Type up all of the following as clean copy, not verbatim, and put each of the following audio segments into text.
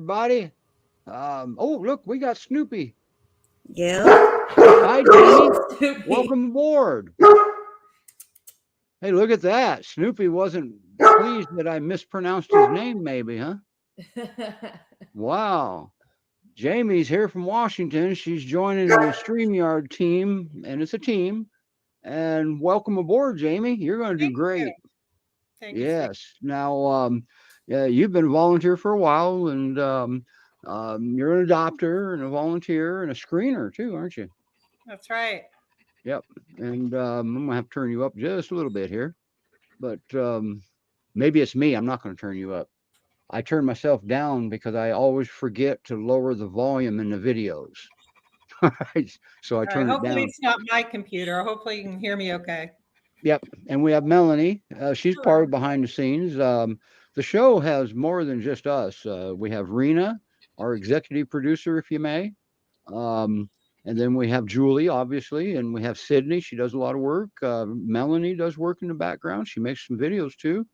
everybody. Oh, look, we got Snoopy. Yeah. Hi, Jamie. Snoopy. Welcome aboard. Hey, look at that. Snoopy wasn't pleased that I mispronounced his name, maybe, huh? Wow. Jamie's here from Washington. She's joining the StreamYard team, and it's a team. And welcome aboard, Jamie. You're going to do Thank you. great. Thank you, Steve. Yes. Now, yeah, you've been a volunteer for a while, and you're an adopter and a volunteer and a screener too, aren't you? That's right. Yep. And I'm gonna have to turn you up just a little bit here, but maybe it's me. I'm not going to turn you up. I turn myself down because I always forget to lower the volume in the videos. So I All right. turn it Hopefully, down. it's not my computer. Hopefully, you can hear me okay. Yep. And we have Melanie. She's Hello. part of behind the scenes. The show has more than just us. We have Rena, our executive producer, if you may. And then we have Julie, obviously, and we have Sydney. She does a lot of work. Melanie does work in the background. She makes some videos too.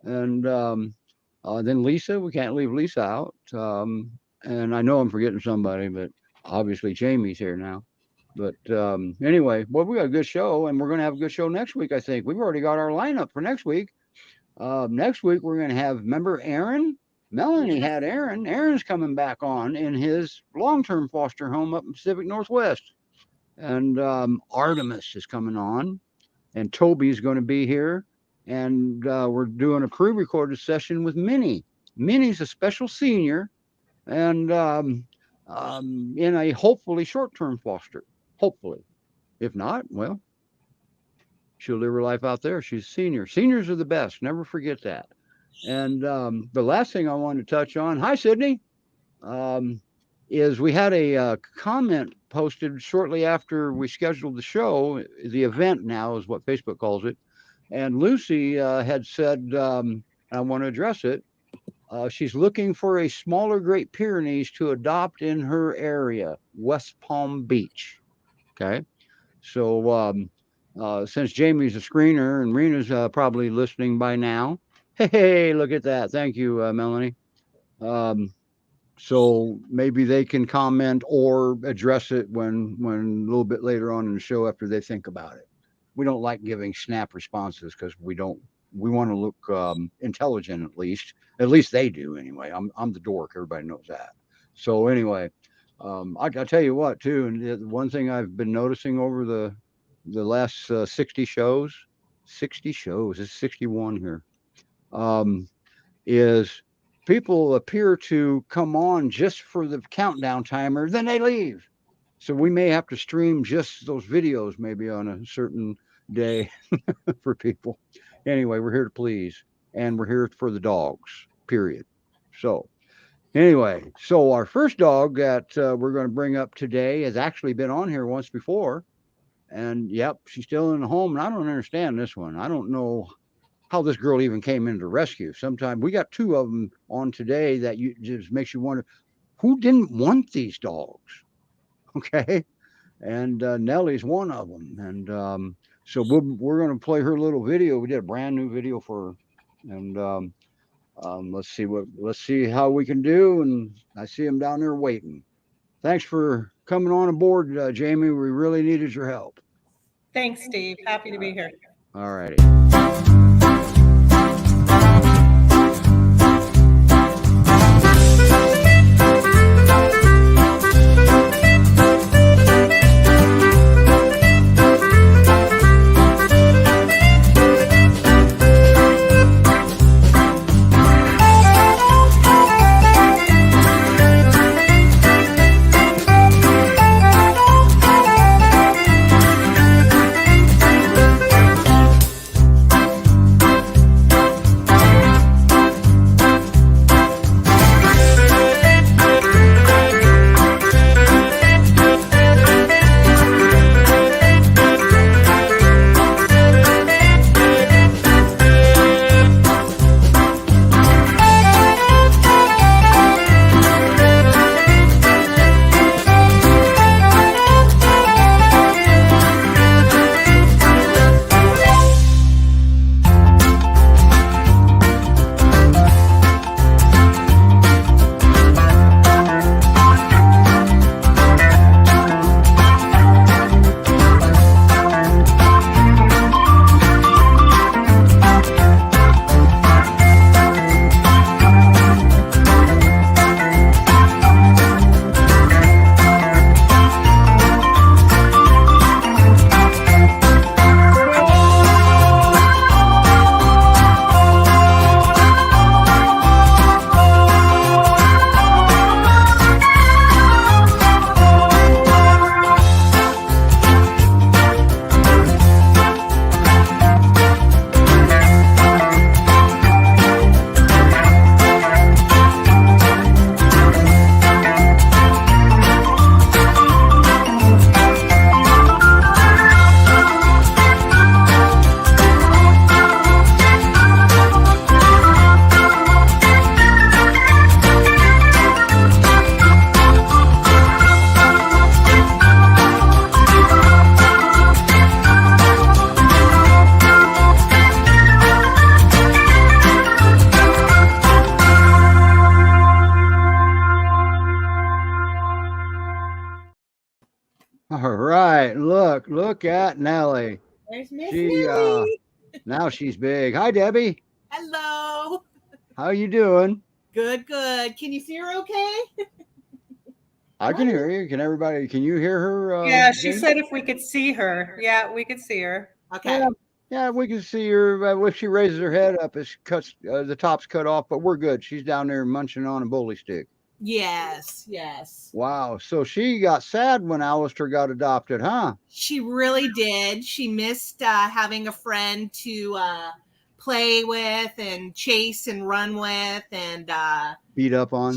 And then Lisa, we can't leave Lisa out. And I know I'm forgetting somebody, but obviously Jamie's here now. But anyway, well, we got a good show, and we're going to have a good show next week, I think. We've already got our lineup for next week. Next week, we're going to have, remember Aaron? Melanie had Aaron. Aaron's coming back on in his long-term foster home up in Pacific Northwest. And Artemis is coming on, and Toby's going to be here. And we're doing a pre-recorded session with Minnie. Minnie's a special senior, and in a hopefully short-term foster. Hopefully. If not, well, she'll live her life out there. She's a senior. Seniors are the best. Never forget that. And the last thing I wanted to touch on, hi, Sydney, is we had a comment posted shortly after we scheduled the show. The event now is what Facebook calls it. And Lucy had said, I want to address it. She's looking for a smaller Great Pyrenees to adopt in her area, West Palm Beach. Okay. So since Jamie's a screener and Rena's probably listening by now, hey, look at that. Thank you, Melanie. So maybe they can comment or address it when a little bit later on in the show after they think about it. We don't like giving snap responses because we want to look intelligent at least they do anyway. I'm the dork. Everybody knows that. So anyway, I'll tell you what too. And one thing I've been noticing over the last 60 shows, it's 61 here, is people appear to come on just for the countdown timer, then they leave. So we may have to stream just those videos maybe on a certain day for people. Anyway, we're here to please, and we're here for the dogs, period. So anyway, so our first dog that we're going to bring up today has actually been on here once before. And yep, she's still in the home. And I don't understand this one. I don't know how this girl even came into rescue. Sometimes we got two of them on today that you just makes you wonder who didn't want these dogs. Okay. And Nellie's one of them. And so we're going to play her little video. We did a brand new video for her. And let's see how we can do. And I see him down there waiting. Thanks for coming on aboard, Jamie. We really needed your help. Thanks, Steve. Happy to be here. All righty. Look at Nellie. There's Miss She Nellie. now she's big. Hi, Debbie. Hello. How you doing? Good, good. Can you see her okay? I can hear you. Can you hear her? Yeah, she Jane? said if we could see her. Yeah, we could see her. Okay. Yeah, yeah, we can see her. If she raises her head up, it's cuts. The top's cut off, but we're good. She's down there munching on a bully stick. Yes, yes. Wow. So she got sad when Alistair got adopted, huh? She really did. She missed having a friend to play with and chase and run with and Beat up on.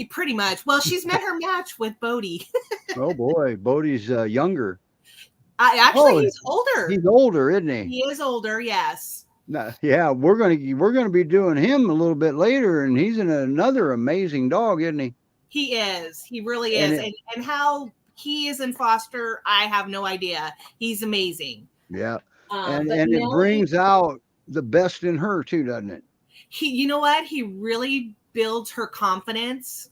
pretty much. Well, she's met her match with Bodie. Oh boy, Bodie's younger. Actually, he's older. He's older, isn't he? He is older, yes. No, yeah, we're gonna be doing him a little bit later, and he's another amazing dog, isn't he? He is. He really And is. And how he is in foster, I have no idea. He's amazing. Yeah, But and it brings out the best in her too, doesn't it? You know what? He really builds her confidence.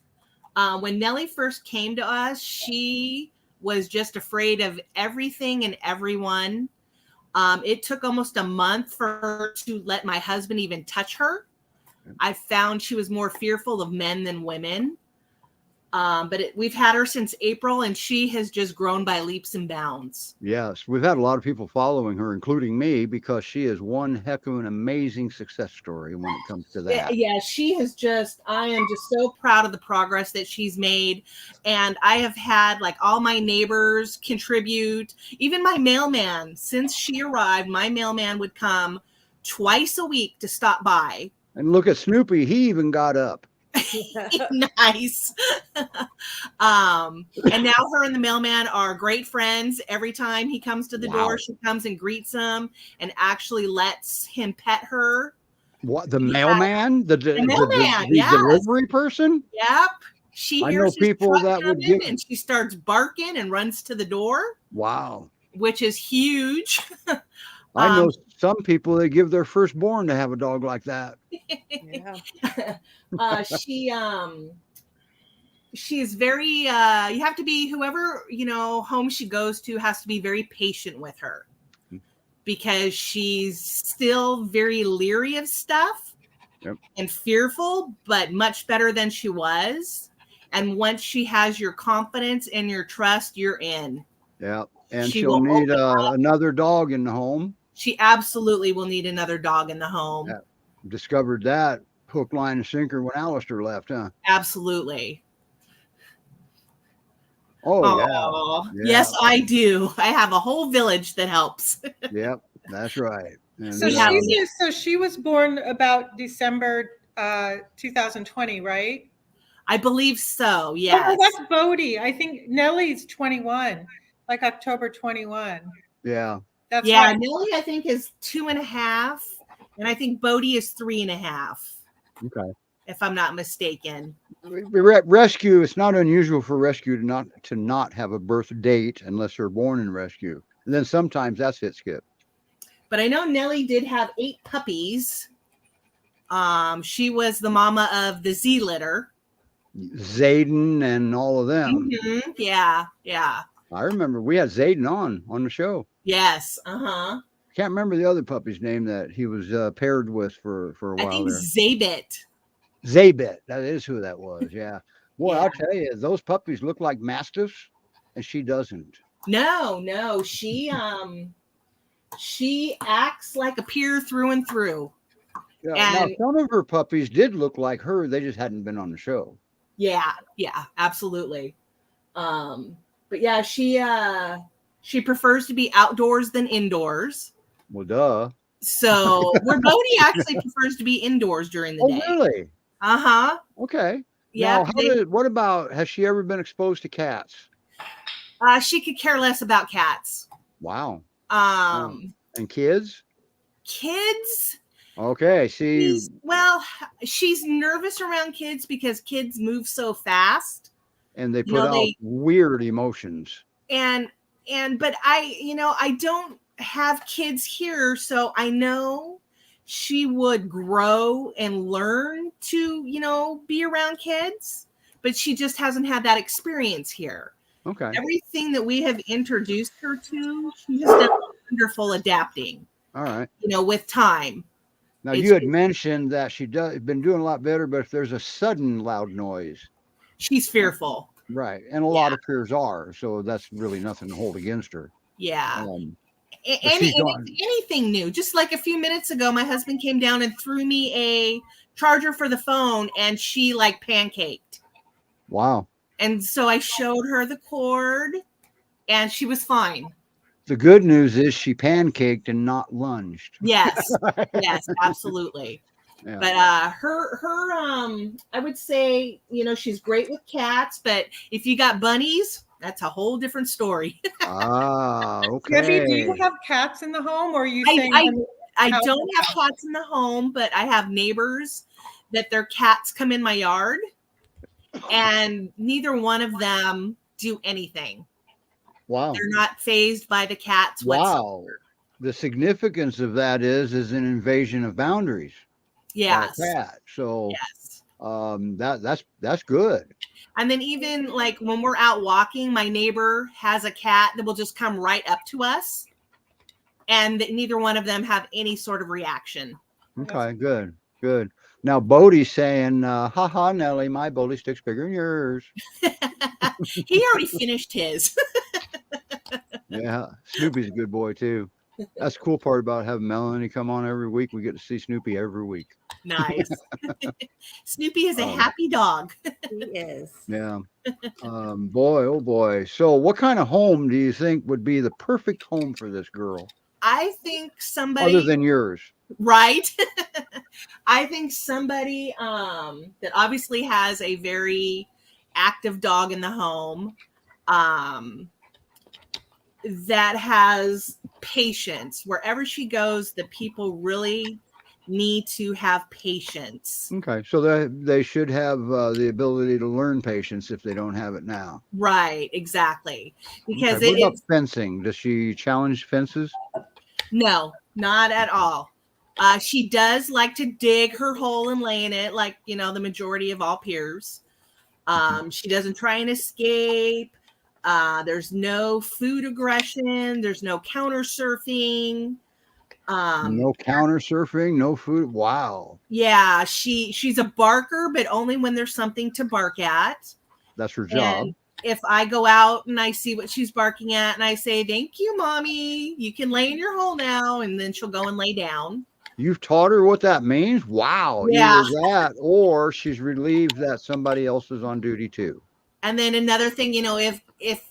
When Nellie first came to us, she was just afraid of everything and everyone. It took almost a month for her to let my husband even touch her. I found she was more fearful of men than women. But we've had her since April, and she has just grown by leaps and bounds. Yes, we've had a lot of people following her, including me, because she is one heck of an amazing success story when it comes to that. Yeah, she has just, I am just so proud of the progress that she's made. And I have had like all my neighbors contribute, even my mailman. Since she arrived, my mailman would come twice a week to stop by. And look at Snoopy, he even got up. Nice. And now her and the mailman are great friends. Every time he comes to the door, she comes and greets him and actually lets him pet her. What, the mailman? The mailman, the delivery person? Yep. She hears his people truck that would coming and she starts barking and runs to the door. Wow. Which is huge. I know some people that give their firstborn to have a dog like that. Yeah. She's very you have to be, whoever home she goes to has to be very patient with her, because she's still very leery of stuff. Yep. And fearful, but much better than she was. And once she has your confidence and your trust, you're in. Yeah. And she'll need another dog in the home. She absolutely will need another dog in the home. Yeah. Discovered that hook, line, and sinker when Alistair left, huh? Absolutely. Oh, yeah. Yes, I do. I have a whole village that helps. Yep, that's right. And So she was born about December 2020, right? I believe so. Yes. Oh, that's Bodie. I think Nellie's 21, like October 21. Yeah. That's right. Nellie, I think, is 2.5, and I think Bodie is 3.5. Okay. If I'm not mistaken. Rescue, it's not unusual for rescue to not have a birth date unless they're born in rescue. And then sometimes that's it, Skip. But I know Nellie did have 8 puppies. She was the mama of the Z litter. Zayden and all of them. Mm-hmm. Yeah, yeah. I remember we had Zayden on the show. Yes. Uh-huh. Can't remember the other puppy's name that he was paired with for a while. I think Zaybit. Zaybit. That is who that was. Yeah. Boy, yeah. I'll tell you, those puppies look like mastiffs, and she doesn't. No. She acts like a peer through and through. Yeah. And now, some of her puppies did look like her. They just hadn't been on the show. Yeah, absolutely. But yeah, she prefers to be outdoors than indoors. Well, duh. So where Bodie actually prefers to be indoors during the day. Oh, really? Uh-huh. Okay. Yeah. Now, what about, has she ever been exposed to cats? She could care less about cats. Wow. And kids? Kids? Okay. She's nervous around kids because kids move so fast. And they put out weird emotions. But I don't have kids here, so I know she would grow and learn to, be around kids, but she just hasn't had that experience here. Okay. Everything that we have introduced her to, she has done wonderful adapting, All right. with time. Now It's you had mentioned that she been doing a lot better, but if there's a sudden loud noise, she's fearful. right, and a lot of peers are, so that's really nothing to hold against her. Yeah. But she's gone. Anything new. Just like a few minutes ago, my husband came down and threw me a charger for the phone, and she like pancaked. Wow. And so I showed her the cord, and she was fine. The good news is she pancaked and not lunged. Yes. Yes, absolutely. Yeah. But her I would say, she's great with cats, but if you got bunnies, that's a whole different story. Okay. Debbie, do you have cats in the home, or are you saying? I don't have cats in the home, but I have neighbors that their cats come in my yard, and neither one of them do anything. Wow. They're not fazed by the cats Wow. whatsoever. The significance of that is an invasion of boundaries. Yes. Cat. So yes. That's good. And then even like when we're out walking, my neighbor has a cat that will just come right up to us, and neither one of them have any sort of reaction. Okay, good. Now Bodie's saying, "Ha, Nelly, my bully stick's bigger than yours." He already finished his. Yeah, Snoopy's a good boy too. That's the cool part about having Melanie come on every week. We get to see Snoopy every week. Nice. Snoopy is a happy dog. He is. Yeah. Boy, oh boy. So what kind of home do you think would be the perfect home for this girl? I think somebody other than yours. Right. I think somebody that obviously has a very active dog in the home, that has patience. Wherever she goes, the people really need to have patience. Okay, so they should have the ability to learn patience if they don't have it now. Right, exactly. Because what about fencing? Does she challenge fences? No, not at all. She does like to dig her hole and lay in it, like the majority of all peers. She doesn't try and escape. There's no food aggression. There's no counter surfing. No counter surfing, no food. Wow. Yeah, she's a barker, but only when there's something to bark at. That's her job. And if I go out and I see what she's barking at and I say, "Thank you, mommy, you can lay in your hole now," and then she'll go and lay down. You've taught her what that means? Wow. Yeah. Either that or she's relieved that somebody else is on duty too. And then another thing, if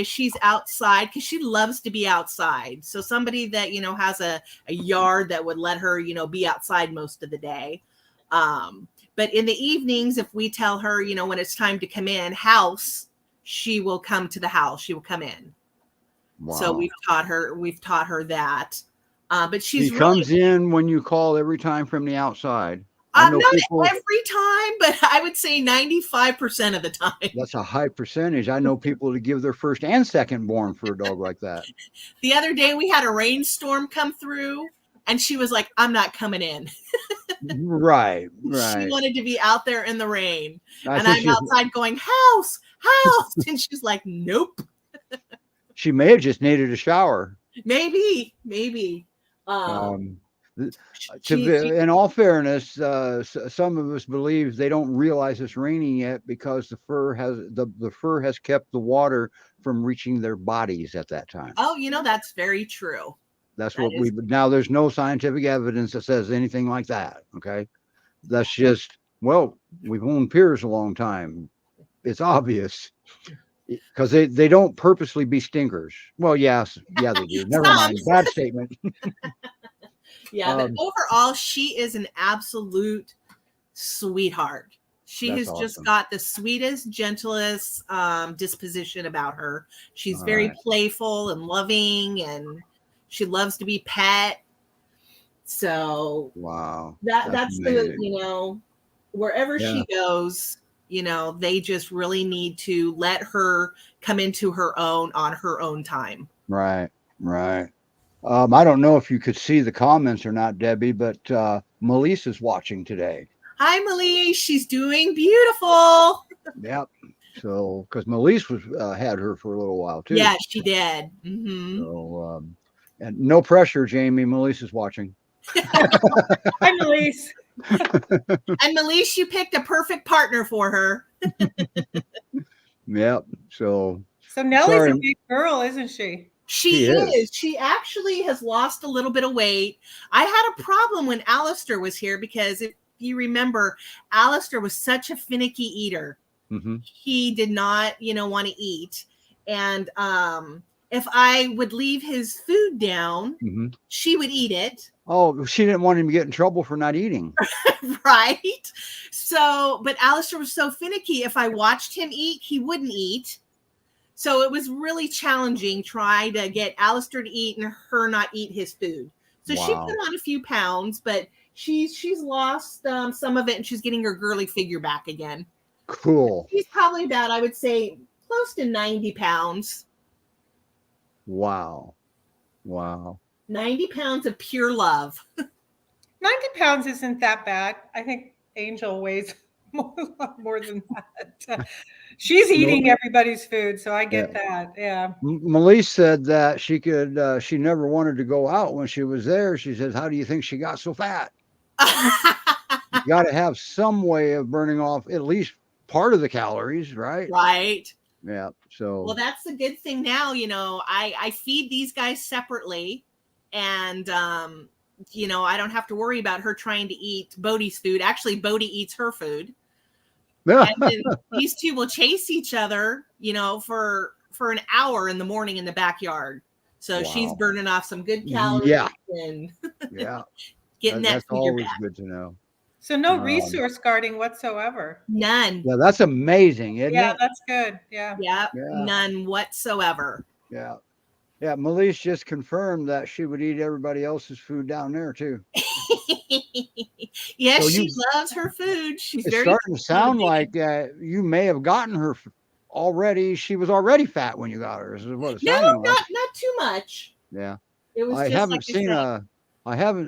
she's outside, because she loves to be outside. So somebody that, has a yard that would let her, be outside most of the day. But in the evenings, if we tell her, when it's time to come in house, she will come to the house. She will come in. Wow. So we've taught her that. But she comes in when you call every time from the outside. Not every time, but I would say 95% of the time. That's a high percentage. I know people to give their first and second born for a dog like that. The other day we had a rainstorm come through and she was like, "I'm not coming in." Right. She wanted to be out there in the rain. And I'm outside going, "House." And she's like, "Nope." She may have just needed a shower. Maybe. In all fairness, some of us believe they don't realize it's raining yet because the fur has kept the water from reaching their bodies at that time. Oh, that's very true. That's what now there's no scientific evidence that says anything like that. Okay. That's just, we've owned peers a long time. It's obvious because they don't purposely be stinkers. Well, yes. Yeah, they do. Never mind. Bad statement. Yeah, but overall, she is an absolute sweetheart. She has just got the sweetest, gentlest disposition about her. She's very playful and loving, and she loves to be pet. So wow, that's the wherever she goes, they just really need to let her come into her own on her own time. Right. I don't know if you could see the comments or not, Debbie, but Melissa's watching today. Hi, Melise. She's doing beautiful. Yep. So, because Melise was had her for a little while too. Yeah, she did. Hmm. So, and no pressure, Jamie. Melise is watching. Hi, Elise. And Melise, you picked a perfect partner for her. Yep. So Nellie's sorry. a big girl, isn't she? She is. is. She actually has lost a little bit of weight. I had a problem when Alistair was here because if you remember, Alistair was such a finicky eater. Mm-hmm. He did not, want to eat. And if I would leave his food down, Mm-hmm. she would eat it. Oh, she didn't want him to get in trouble for not eating. Right. So, but Alistair was so finicky. If I watched him eat, he wouldn't eat. So it was really challenging trying to get Alistair to eat and her not eat his food. So she Wow. put on a few pounds, but she's lost some of it, and she's getting her girly figure back again. Cool. She's probably about, I would say, close to 90 pounds. Wow. 90 pounds of pure love. 90 pounds isn't that bad. I think Angel weighs more than that. She's eating everybody's food, so I get that. Yeah. Melise said that she could. She never wanted to go out when she was there. She says, "How do you think she got so fat?" You got to have some way of burning off at least part of the calories, right? Right. Yeah. So. Well, that's the good thing now. I feed these guys separately, and I don't have to worry about her trying to eat Bodie's food. Actually, Bodie eats her food. And then these two will chase each other, for an hour in the morning in the backyard. So she's burning off some good calories. Yeah. And Yeah. getting That's that always back. good to know. So no resource guarding whatsoever. None. Yeah, that's amazing, isn't Yeah, it? that's good. Yeah. Yep. Yeah. None whatsoever. Yeah. Yeah. Melise just confirmed that she would eat everybody else's food down there too. Yes, So she loves her food. She's It's very starting to sound like you may have gotten her already. She was already fat when you got her. Is what it's sounding like. not too much. Yeah. It was I just haven't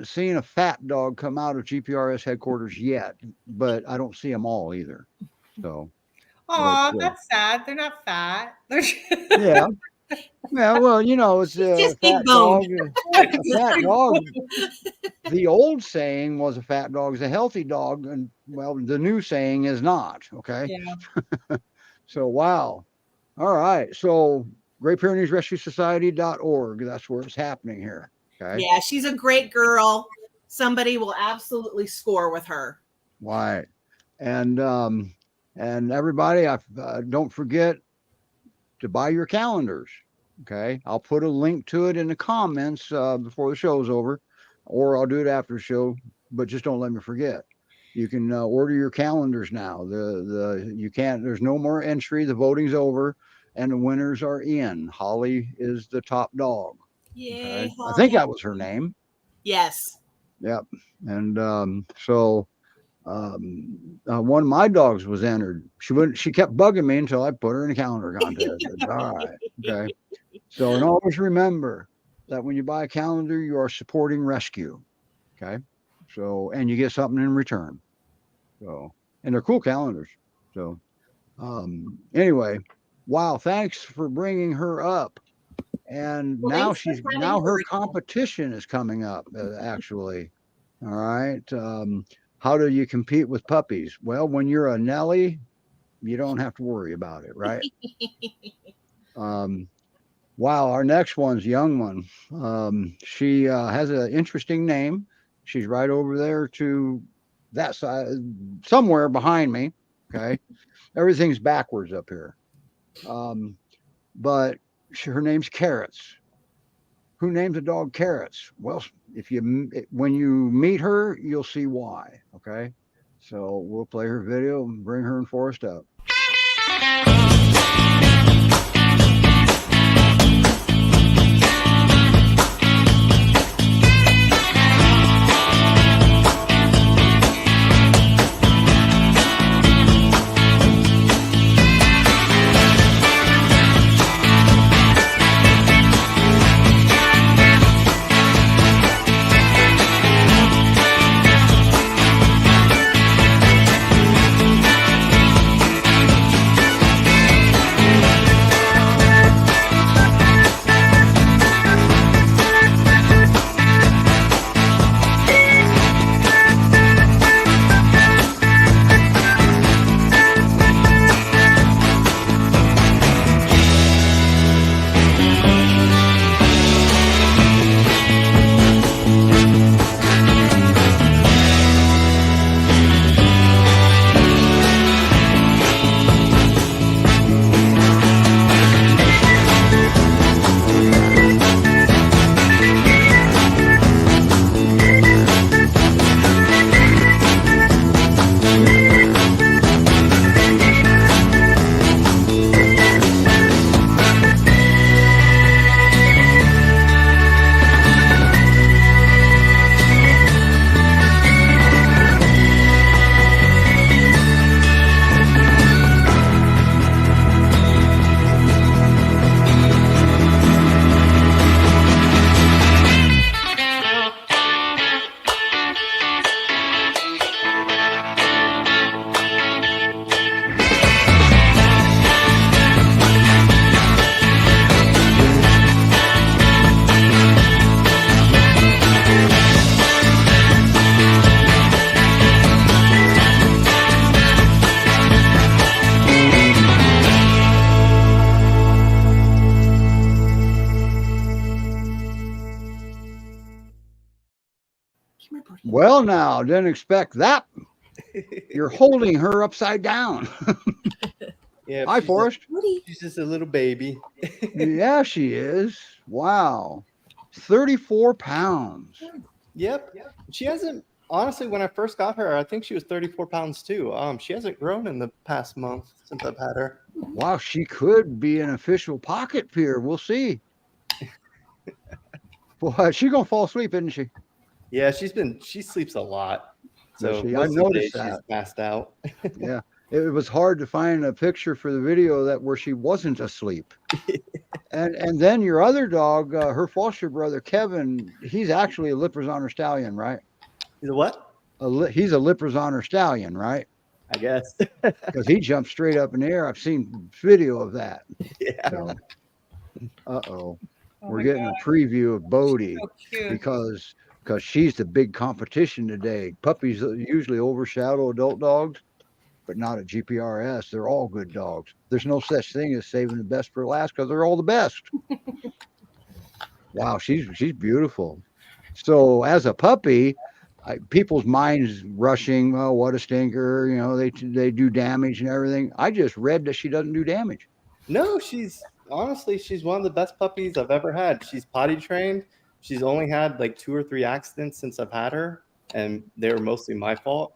seen a fat dog come out of GPRS headquarters yet, but I don't see them all either. So. Oh, that's sad. They're not fat. Yeah. Yeah, well, it's a fat dog. A fat dog. The old saying was a fat dog is a healthy dog, and well, the new saying is not. Okay. Yeah. So wow. All right. So Great Pyrenees Rescue Society.org. That's where it's happening here. Okay. Yeah, she's a great girl. Somebody will absolutely score with her. Right. And everybody, don't forget to buy your calendars. Okay. I'll put a link to it in the comments before the show's over, or I'll do it after the show, but just don't let me forget. You can order your calendars now. You can't, there's no more entry. The voting's over and the winners are in. Holly is the top dog. Yay. Okay? I think that was her name. Yes. Yep. And one of my dogs was entered. She kept bugging me until I put her in a calendar contest. All right. Okay. So, and always remember that when you buy a calendar, you are supporting rescue. Okay. So, and you get something in return. So, and they're cool calendars. So, anyway, wow. Thanks for bringing her up. And now her competition is coming up, actually. All right. How do you compete with puppies? Well, when you're a Nellie, you don't have to worry about it, right? Wow, our next one's a young one. She has an interesting name. She's right over there to that side, somewhere behind me. Okay. Everything's backwards up here. But her name's Carrots. Who names a dog Carrots? Well, when you meet her, you'll see why. Okay. So we'll play her video and bring her and Forrest up. Come here, Brody. Well, now, didn't expect that. You're holding her upside down. Yeah, Hi, Forrest. Brody. she's just a little baby. Yeah, she is. Wow. 34 pounds. Yep. She hasn't, honestly, when I first got her, I think she was 34 pounds too. She hasn't grown in the past month since I've had her. Wow, she could be an official pocket peer. We'll see. Boy, she's going to fall asleep, isn't she? Yeah, she sleeps a lot. Does So she? I most of the day noticed she's that. passed out. Yeah. It was hard to find a picture for the video where she wasn't asleep. And then your other dog, her foster brother, Kevin, he's actually a Lipizzan stallion, right? He's a what? He's a Lipizzan stallion, right? I guess. Because he jumps straight up in the air. I've seen video of that. Yeah. So, Oh we're my getting God, a preview of Bodie so cute. because she's the big competition today. Puppies usually overshadow adult dogs, but not at GPRS. They're all good dogs. There's no such thing as saving the best for last because they're all the best. Wow, she's beautiful. So as a puppy, people's minds rushing. Oh, what a stinker! You know, they do damage and everything. I just read that she doesn't do damage. No, she's honestly, she's one of the best puppies I've ever had. She's potty trained. She's only had like 2 or 3 accidents since I've had her, and they were mostly my fault.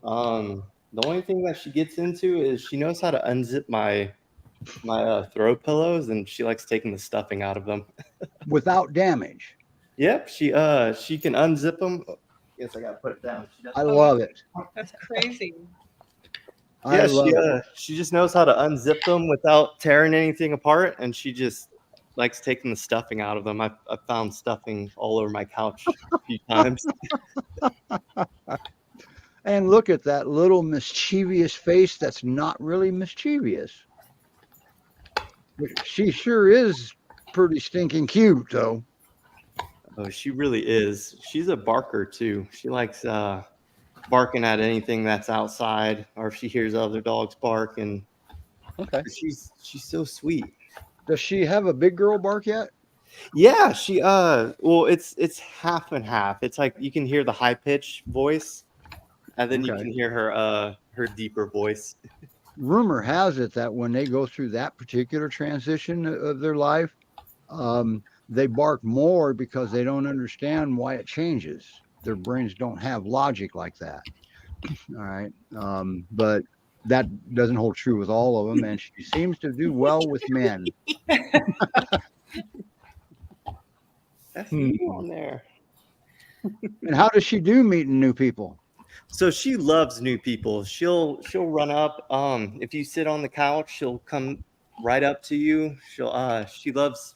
The only thing that she gets into is she knows how to unzip my throw pillows, and she likes taking the stuffing out of them. Without damage. Yep, she can unzip them. Guess I gotta put it down. I love it. That's crazy. I Yeah, love it. she just knows how to unzip them without tearing anything apart, and she just likes taking the stuffing out of them. I found stuffing all over my couch a few times. And look at that little mischievous face that's not really mischievous. She sure is pretty stinking cute, though. Oh, she really is. She's a barker too. She likes barking at anything that's outside, or if she hears other dogs bark, and Okay. she's so sweet. Does she have a big girl bark yet? Yeah, she well, it's half and half. It's like you can hear the high pitch voice, and then you Okay. can hear her deeper voice. Rumor has it that when they go through that particular transition of their life, they bark more because they don't understand why it changes. Their brains don't have logic like that. All right. But that doesn't hold true with all of them. And she seems to do well with men. That's you on there. And how does she do meeting new people? So she loves new people. She'll run up. If you sit on the couch, she'll come right up to you. She loves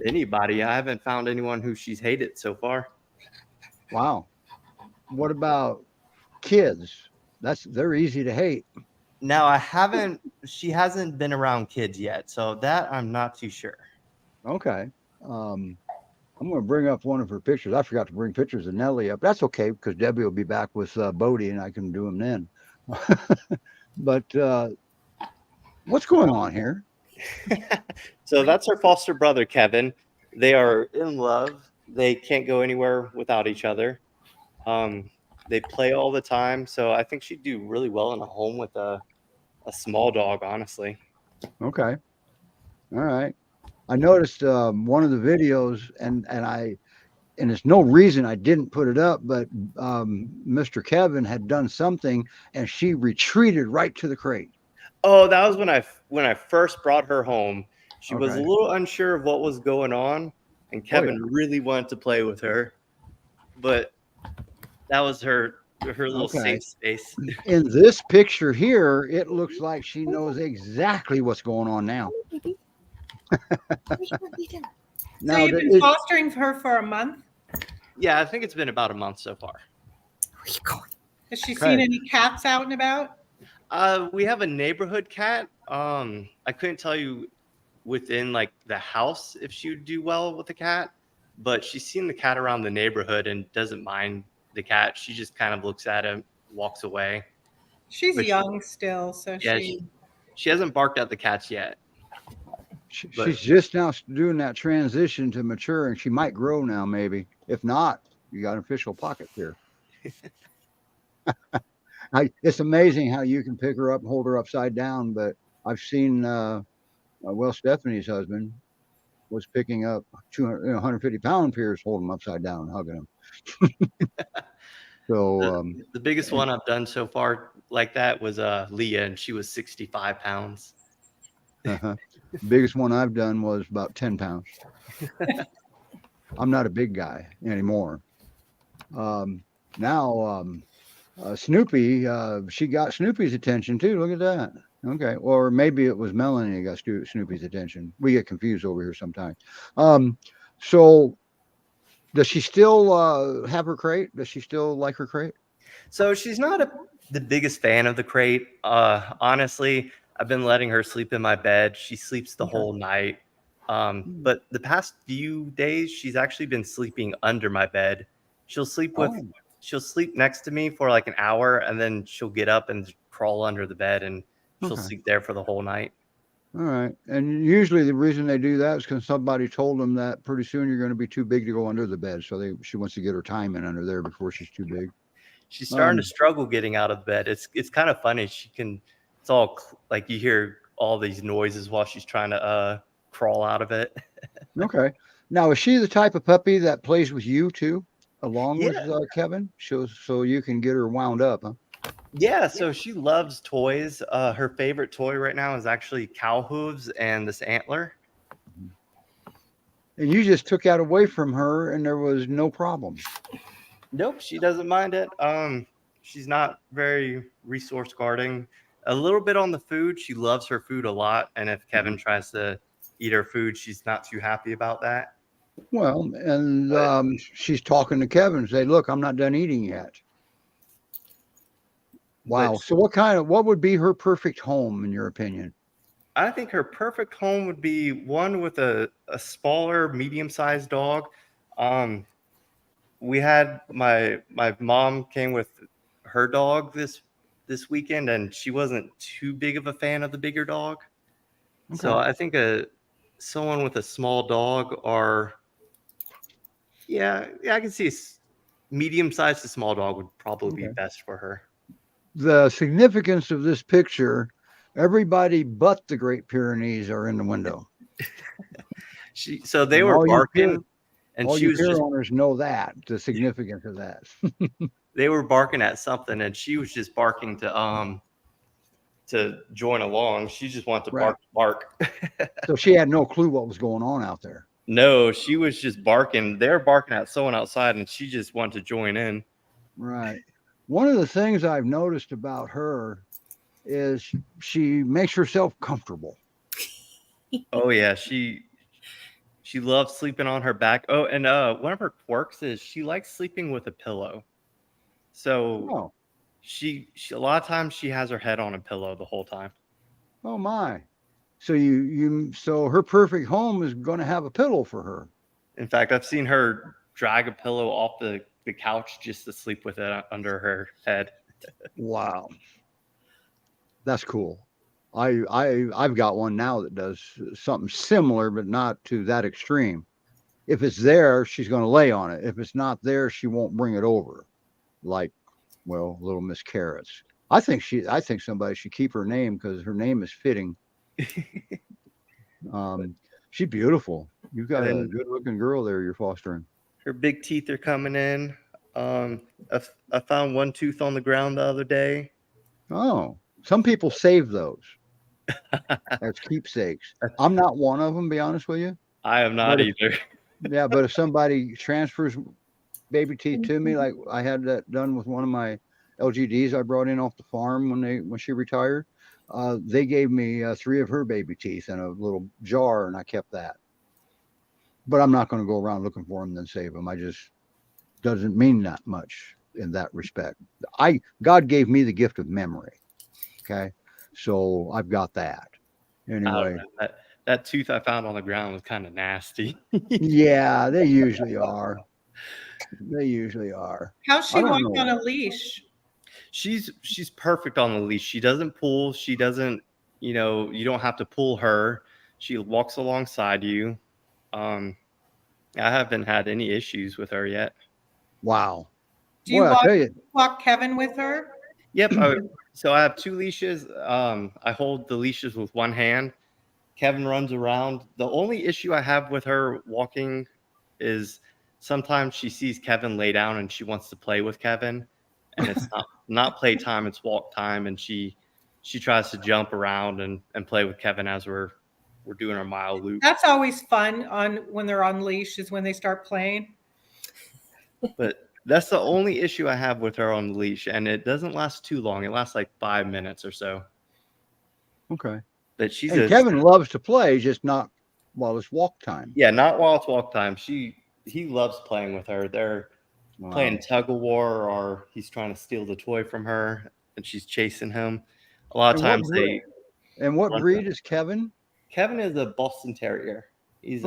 anybody. I haven't found anyone who she's hated so far. Wow. What about kids? They're easy to hate. Now she hasn't been around kids yet, so that I'm not too sure. Okay. I'm going to bring up one of her pictures. I forgot to bring pictures of Nellie up. That's okay because Debbie will be back with Bodie and I can do them then. But what's going on here? So that's her foster brother, Kevin. They are in love. They can't go anywhere without each other. They play all the time. So I think she'd do really well in a home with a small dog, honestly. Okay. All right. I noticed one of the videos, and there's no reason I didn't put it up, but Mr. Kevin had done something, and she retreated right to the crate. Oh, that was when I first brought her home. She was a Okay. little unsure of what was going on, and Kevin really wanted to play with her, but that was her little Okay. safe space. In this picture here, it looks like she knows exactly what's going on now. So Now, you've been fostering her for a month? Yeah, I think it's been about a month so far. Where are you going? Has she Okay. seen any cats out and about? We have a neighborhood cat. I couldn't tell you within like the house if she would do well with the cat, but she's seen the cat around the neighborhood and doesn't mind the cat. She just kind of looks at him, walks away. She's But young still, so Yeah, she hasn't barked at the cats yet. she's just now doing that transition to maturing. She might grow now, maybe. If not, You got an official pocket here. It's amazing how you can pick her up and hold her upside down. But I've seen, well, Stephanie's husband was picking up 200, 150-pound peers, holding them upside down, hugging them. So, The biggest one I've done so far like that was Leah, and she was 65 pounds. biggest one I've done was about 10 pounds. I'm not a big guy anymore. Now, Snoopy, she got Snoopy's attention too. Look at that. Okay. Or maybe it was Melanie that got Snoopy's attention. We get confused over here sometimes. So does she still have her crate? Does she still like her crate? So she's not the biggest fan of the crate. Honestly, I've been letting her sleep in my bed. She sleeps the whole night. But the past few days, she's actually been sleeping under my bed. She'll sleep next to me for like an hour, and then she'll get up and crawl under the bed, and she'll sleep there for the whole night. All right. And usually the reason they do that is because somebody told them that pretty soon you're going to be too big to go under the bed. So she wants to get her time in under there before she's too big. She's starting to struggle getting out of the bed. It's kind of funny. It's all like you hear all these noises while she's trying to crawl out of it. Okay. Now, is she the type of puppy that plays with you too, along with Kevin? So you can get her wound up, huh? Yeah, so she loves toys. Her favorite toy right now is actually cow hooves and this antler. And you just took that away from her, and there was no problem. Nope, she doesn't mind it. She's not very resource guarding. A little bit on the food. She loves her food a lot, and if Kevin tries to eat her food, she's not too happy about that. Well, and she's talking to Kevin and say, "Look, I'm not done eating yet." Wow. So what would be her perfect home in your opinion? I think her perfect home would be one with a smaller, medium-sized dog. We had my mom came with her dog this weekend, and she wasn't too big of a fan of the bigger dog. Okay. So I think someone with a small dog, or I can see a medium-sized to small dog would probably be best for her. The significance of this picture, everybody but the Great Pyrenees are in the window. So they were barking, and all you pier owners know that, the significance of that. They were barking at something, and she was just barking to join along. She just wanted to bark. So she had no clue what was going on out there. No, she was just barking. They were barking at someone outside, and she just wanted to join in. Right. One of the things I've noticed about her is she makes herself comfortable. Oh yeah, she loves sleeping on her back. Oh, and one of her quirks is she likes sleeping with a pillow. So she a lot of times she has her head on a pillow the whole time. Oh my. So so her perfect home is going to have a pillow for her. In fact, I've seen her drag a pillow off the couch just to sleep with it under her head. Wow. That's cool. I've got one now that does something similar, but not to that extreme. If it's there, she's going to lay on it. If it's not there, she won't bring it over. Like, well, Little Miss Carrots. I think somebody should keep her name because her name is fitting. She's beautiful. You've got a good looking girl there you're fostering. Her big teeth are coming in. I found one tooth on the ground the other day. Oh, some people save those as keepsakes. I'm not one of them, to be honest with you. I am not either. Yeah, but if somebody transfers baby teeth to me, like I had that done with one of my LGDs I brought in off the farm when she retired, they gave me 3 of her baby teeth in a little jar, and I kept that. But I'm not going to go around looking for them and then save them. I just doesn't mean that much in that respect. God gave me the gift of memory. Okay, so I've got that. Anyway, that tooth I found on the ground was kind of nasty. Yeah, they usually are. They usually are. How's she walk on a leash? She's perfect on the leash. She doesn't pull. She doesn't. You don't have to pull her. She walks alongside you. I haven't had any issues with her yet. Wow. Do you Boy, I tell you, walk Kevin with her? Yep. So I have 2 leashes. I hold the leashes with one hand. Kevin runs around. The only issue I have with her walking is sometimes she sees Kevin lay down and she wants to play with Kevin, and it's not play time, it's walk time, and she tries to jump around and play with Kevin as we're doing our mile loop. That's always fun when they're on leash is when they start playing. But that's the only issue I have with her on the leash, and it doesn't last too long. It lasts like 5 minutes or so. okay. But she's And Kevin loves to play, just not while it's walk time. Yeah, not while it's walk time. He loves playing with her. They're playing tug of war, or he's trying to steal the toy from her, and she's chasing him. A lot of times they. And what breed is Kevin? Kevin is a Boston Terrier. He's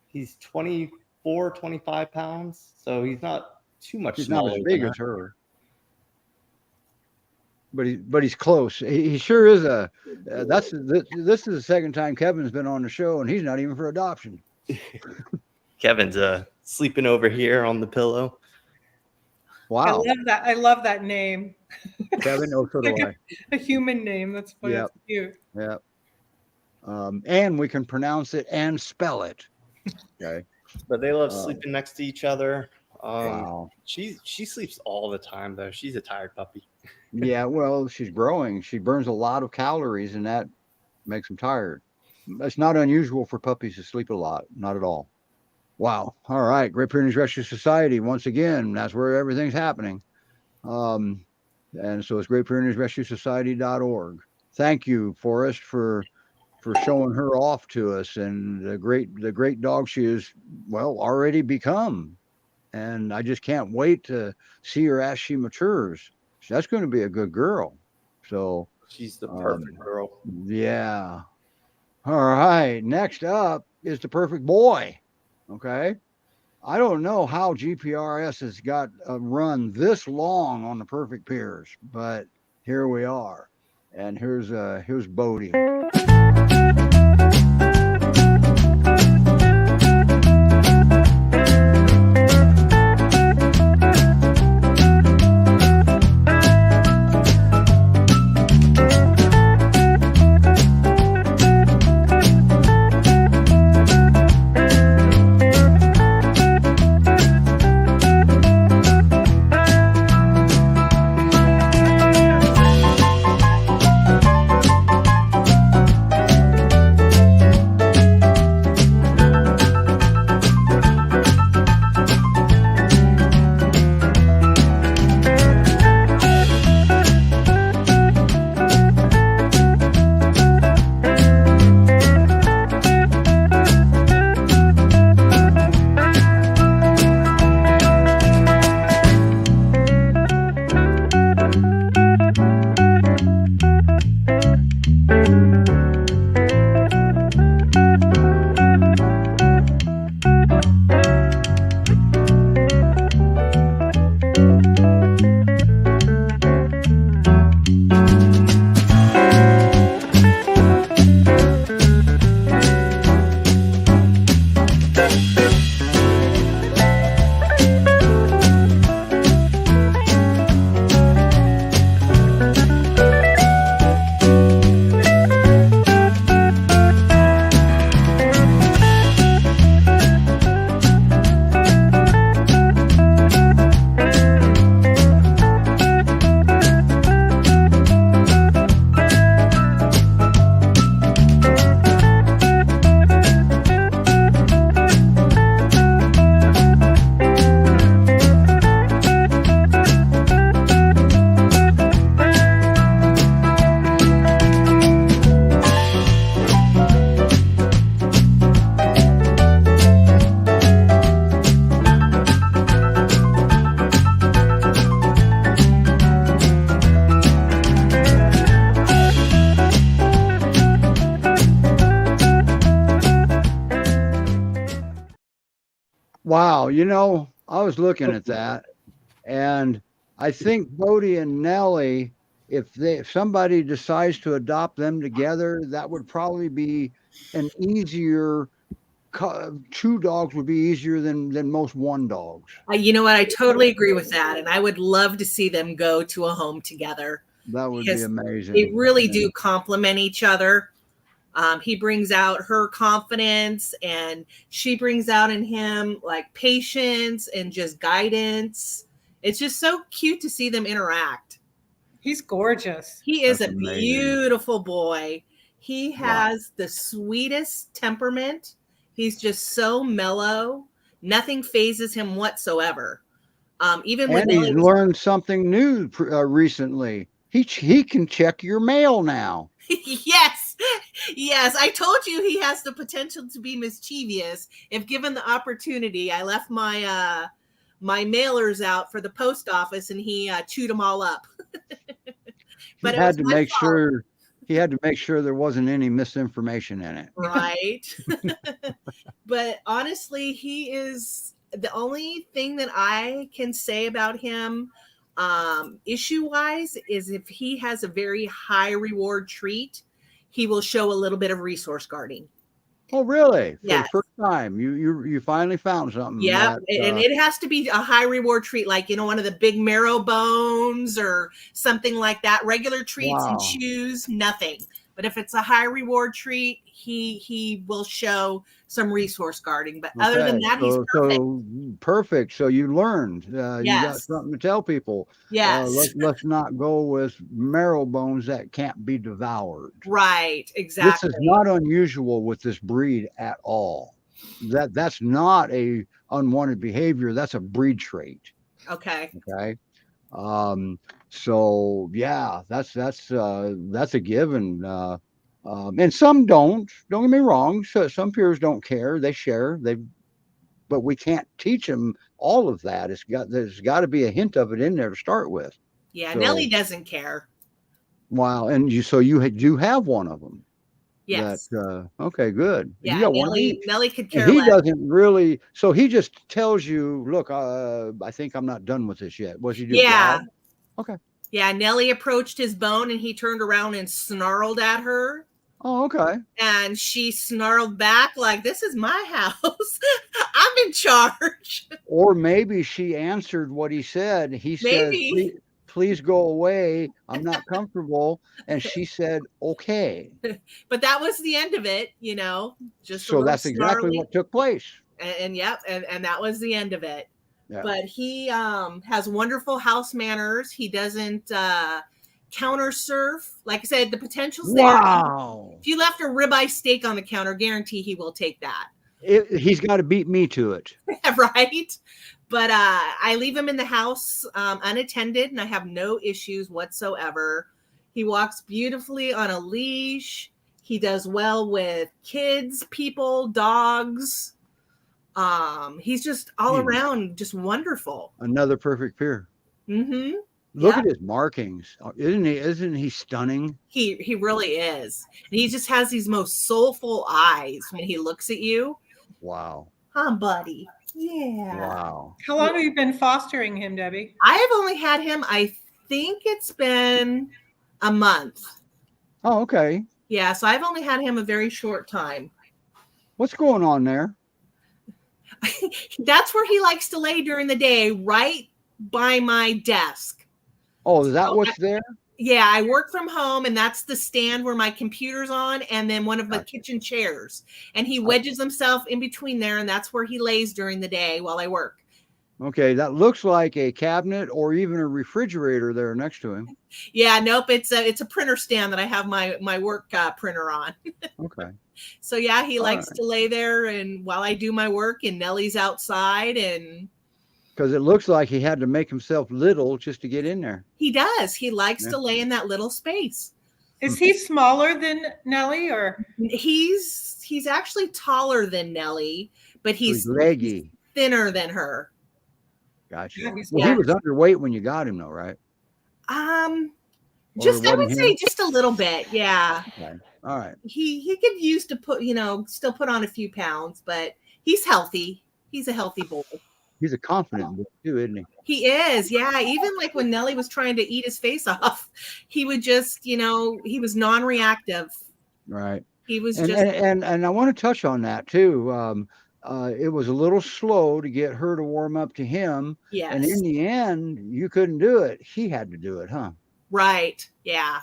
he's 24, 25 pounds, so he's not too much. He's not as big as her. But he's close. He sure is a. This is the second time Kevin's been on the show, and he's not even for adoption. Kevin's sleeping over here on the pillow. Wow, I love that name. Kevin. Oh, so do I. A human name. That's funny. Yep. That's cute. Yeah. And we can pronounce it and spell it. Okay. But they love sleeping next to each other. Wow. She sleeps all the time though. She's a tired puppy. Yeah, well, she's growing. She burns a lot of calories, and that makes them tired. It's not unusual for puppies to sleep a lot. Not at all. Wow. All right. Great Pyrenees Rescue Society. Once again, that's where everything's happening. And so it's GreatPyreneesRescueSociety.org. Thank you, Forrest, for showing her off to us, and the great dog she is, well, already become. And I just can't wait to see her as she matures. That's going to be a good girl. So she's the perfect girl. Yeah. All right. Next up is the perfect boy. Okay. I don't know how GPRS has got a run this long on the perfect peers, but here we are. And here's Bodie. Wow, I was looking at that, and I think Bodie and Nellie, if somebody decides to adopt them together, that would probably be an easier two dogs would be easier than most one dogs. You know what? I totally agree with that. And I would love to see them go to a home together. That would be Because amazing. they really do complement each other. He brings out her confidence, and she brings out in him like patience and just guidance. It's just so cute to see them interact. He's gorgeous. He is That's a amazing. beautiful boy. He Wow. has the sweetest temperament. He's just so mellow. Nothing phases him whatsoever. Even when And he's Nelly was learned something new recently. He can check your mail now. yes, yes. I told you he has the potential to be mischievous if given the opportunity. I left my my mailers out for the post office, and he chewed them all up. But He it was had to my make fault, sure he had to make sure there wasn't any misinformation in it. right? But honestly, he is the only thing that I can say about him, issue wise, is if he has a very high reward treat, he will show a little bit of resource guarding. Oh, really? For the Yes. first time, you finally found something. Yeah, that, and it has to be a high reward treat, like one of the big marrow bones or something like that. Regular treats and Wow. chews, nothing. But if it's a high reward treat, he will show some resource guarding. But other than Okay, that, he's so perfect. perfect. So you learned. You got Yes. something to tell people. Yes, Let's not go with marrow bones that can't be devoured. right, This exactly. is not unusual with this breed at all. That's not a unwanted behavior. That's a breed trait. Okay. Okay. So yeah, that's a given. And some don't. Don't get me wrong. So some peers don't care. They share. But we can't teach them all of that. There's got to be a hint of it in there to start with. Yeah, So, Nelly doesn't care. wow, and you do have one of them. Yes. Okay, good. Yeah, You got one of each. Nelly could And care he less. doesn't really. So he just tells you, "Look, I think I'm not done with this yet." Was he just Yeah. loud? Okay. Yeah, Nelly approached his bone, and he turned around and snarled at her. Oh, okay. And she snarled back like, "This is my house. I'm in charge." Or maybe she answered what he said. He says, Maybe. please go away. I'm not comfortable. And she said, okay. But that was the end of it, just a So little that's exactly snarly. what took place. And yep, and that was the end of it. Yeah. But he has wonderful house manners. He doesn't counter surf. Like I said, the potential's there. Wow. If you left a ribeye steak on the counter, guarantee he will take that. He's got to beat me to it. Right? But I leave him in the house unattended, and I have no issues whatsoever. He walks beautifully on a leash. He does well with kids, people, dogs. He's just all around just wonderful. Another perfect peer. Mm-hmm. Look at his markings. Isn't he stunning? He really is. And he just has these most soulful eyes when he looks at you. Wow. Huh, buddy? Yeah. Wow. How long have you been fostering him, Debbie? I have only had him, I think it's been a month. Oh, okay. Yeah, so I've only had him a very short time. What's going on there? That's where he likes to lay during the day, right by my desk. Oh, is that what's there? Yeah, I work from home, and that's the stand where my computer's on, and then one of the kitchen chairs. And he wedges himself in between there, and that's where he lays during the day while I work. Okay, that looks like a cabinet or even a refrigerator there next to him. Yeah, nope, it's a printer stand that I have my work printer on. Okay. So yeah, he likes right. to lay there, and while I do my work, and Nellie's outside, and because it looks like he had to make himself little just to get in there. He does. He likes to lay in that little space. Is he smaller than Nellie, or he's actually taller than Nellie, but he's leggy, he's thinner than her. Gotcha. Yeah, Well, he was underweight when you got him, though, right? Just I would say just a little bit. Yeah. Okay. All right. He could use to put, still put on a few pounds, but he's healthy. He's a healthy boy. He's a confident boy too, isn't he? He is. Yeah. Even like when Nellie was trying to eat his face off, he would just, he was non-reactive. Right. He was And just and I want to touch on that too. It was a little slow to get her to warm up to him, and in yes, the end, you couldn't do it. He had to do it, huh? right. Yeah.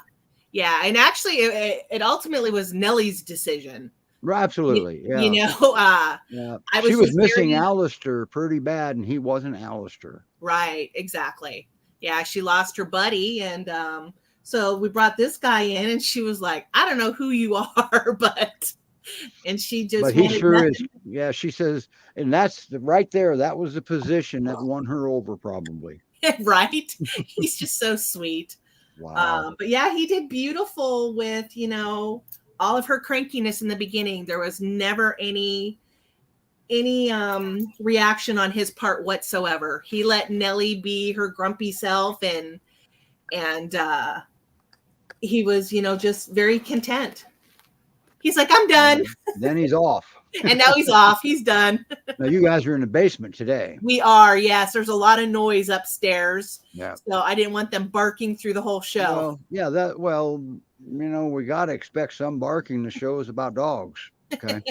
Yeah. And actually it ultimately was Nellie's decision. Right, absolutely, You yeah, know, yeah. I She was was just missing very Alistair pretty bad, and he wasn't Alistair. right, exactly. Yeah, she lost her buddy and so we brought this guy in and she was like, I don't know who you are, but and she But just he wanted sure is. nothing Yeah, she says, and that's right there. That was the position that won her over, probably. right. He's just so sweet. Wow. But yeah, he did beautiful with, all of her crankiness in the beginning. There was never any reaction on his part whatsoever. He let Nellie be her grumpy self and he was, just very content. He's like, I'm done. Then he's off. And now he's off. He's done. Now you guys are in the basement today. We are, yes. There's a lot of noise upstairs. Yeah. So I didn't want them barking through the whole show. Well, yeah, we got to expect some barking. The show is about dogs. Okay.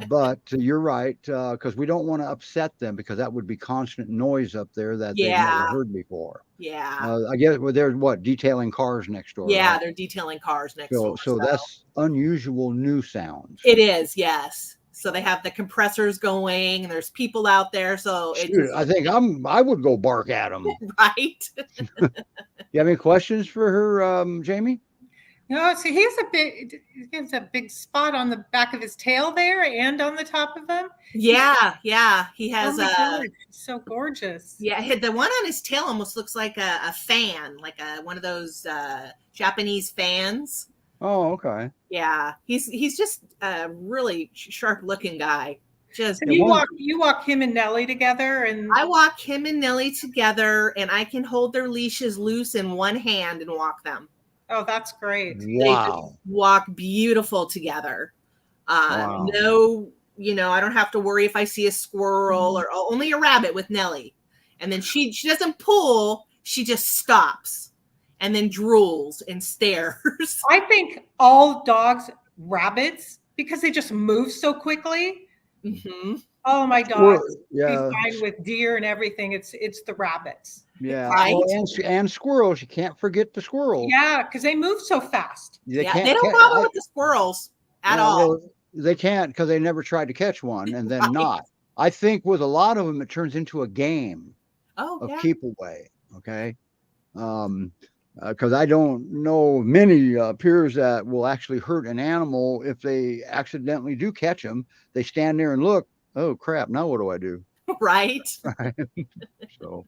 But you're right, because we don't want to upset them because that would be constant noise up there that they've never Yeah. heard before. Yeah. I guess there's detailing cars next door. Yeah, Right? they're detailing cars next door. So that's unusual new sounds. It is, yes. So they have the compressors going, and there's people out there. So it Shoot, I think I would go bark at them. right. You have any questions for her, Jamie? No, see, he has a big spot on the back of his tail there and on the top of him. Yeah, yeah. He has Oh my God, he's so gorgeous. yeah, the one on his tail almost looks like a fan, like one of those Japanese fans. Oh, okay. Yeah, he's just a really sharp looking guy. Just So you walk him and Nellie together, and I walk him and Nellie together, and I can hold their leashes loose in one hand and walk them. oh, that's great. They just walk beautiful together. Wow. No, I don't have to worry if I see a squirrel or only a rabbit with Nellie. And then she doesn't pull, she just stops and then drools and stares. I think all dogs, rabbits, because they just move so quickly. Mm-hmm. Oh, my dog, yeah, he's fine with deer and everything. It's the rabbits. yeah, Right? well, and squirrels. You can't forget the squirrels. Yeah, because they move so fast. They don't bother with the squirrels at all. Well, they can't because they never tried to catch one and then Right. not. I think with a lot of them, it turns into a game of yeah. keep away. Okay. Because I don't know many peers that will actually hurt an animal if they accidentally do catch them. They stand there and look. Oh crap! Now what do I do? Right. So,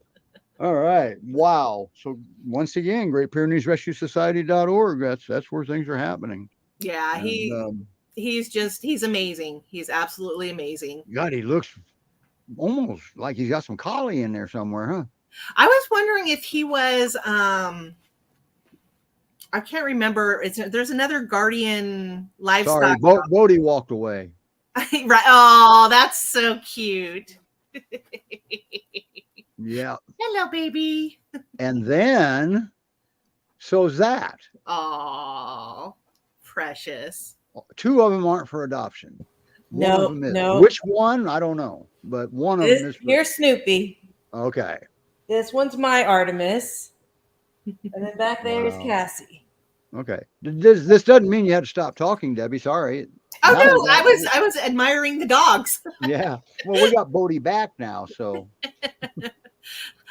all right. Wow. So once again, GreatPyreneesRescueSociety.org. That's where things are happening. Yeah, And, he's amazing. He's absolutely amazing. God, he looks almost like he's got some collie in there somewhere, huh? I was wondering if he was I can't remember. There's another guardian livestock. Sorry, Bodie walked away. Right. Oh, that's so cute. Yeah. Hello, baby. And then, so's that. Oh, precious. Two of them aren't for adoption. One of them is. No. Which one? I don't know. But one of them is. Here's Snoopy. Okay. This one's my Artemis. And then back there is Wow. Cassie. Okay. This doesn't mean you had to stop talking, Debbie. Sorry. Oh Now no, we got- I was admiring the dogs. Yeah. Well, we got Bodie back now, so.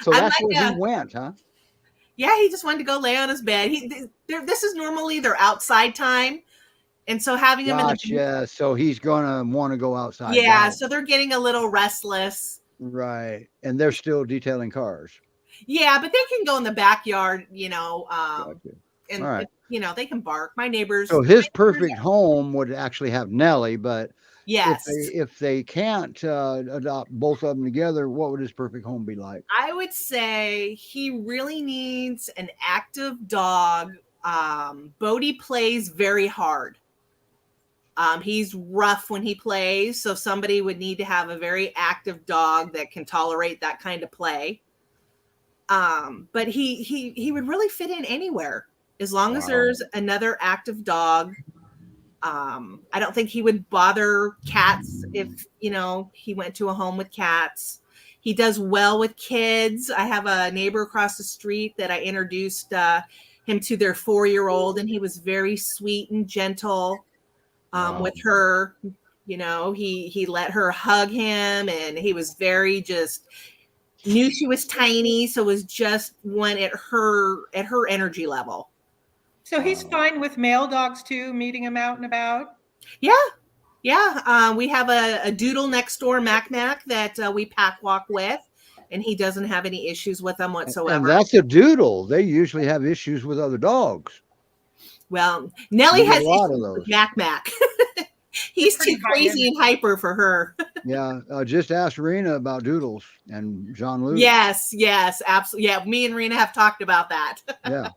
So I that's like where he went, huh? Yeah, he just wanted to go lay on his bed. This is normally their outside time, and so having him in the Gotcha. So he's gonna want to go outside. yeah, now. so they're getting a little restless. Right. And they're still detailing cars. Yeah, but they can go in the backyard, Gotcha. and All right. they can bark. My neighbors. So his perfect home would actually have Nellie, but Yes, if they can't adopt both of them together, what would his perfect home be like? I would say he really needs an active dog. Bodie plays very hard. He's rough when he plays, so somebody would need to have a very active dog that can tolerate that kind of play. But he would really fit in anywhere as long as Wow. there's another active dog. I don't think he would bother cats if, he went to a home with cats. He does well with kids. I have a neighbor across the street that I introduced him to their 4-year-old, and he was very sweet and gentle with her. He let her hug him, and he was very just knew she was tiny, so was just went at her energy level. So he's fine with male dogs too, meeting him out and about. Yeah. We have a doodle next door, Mac that we pack walk with, and he doesn't have any issues with them whatsoever. And that's a doodle. They usually have issues with other dogs. Well, Nellie has a lot issues of those. with Mac. He's too crazy and hyper for her. Yeah, just ask Rena about doodles and Jean-Luc. Yes, absolutely. Yeah, me and Rena have talked about that. Yeah,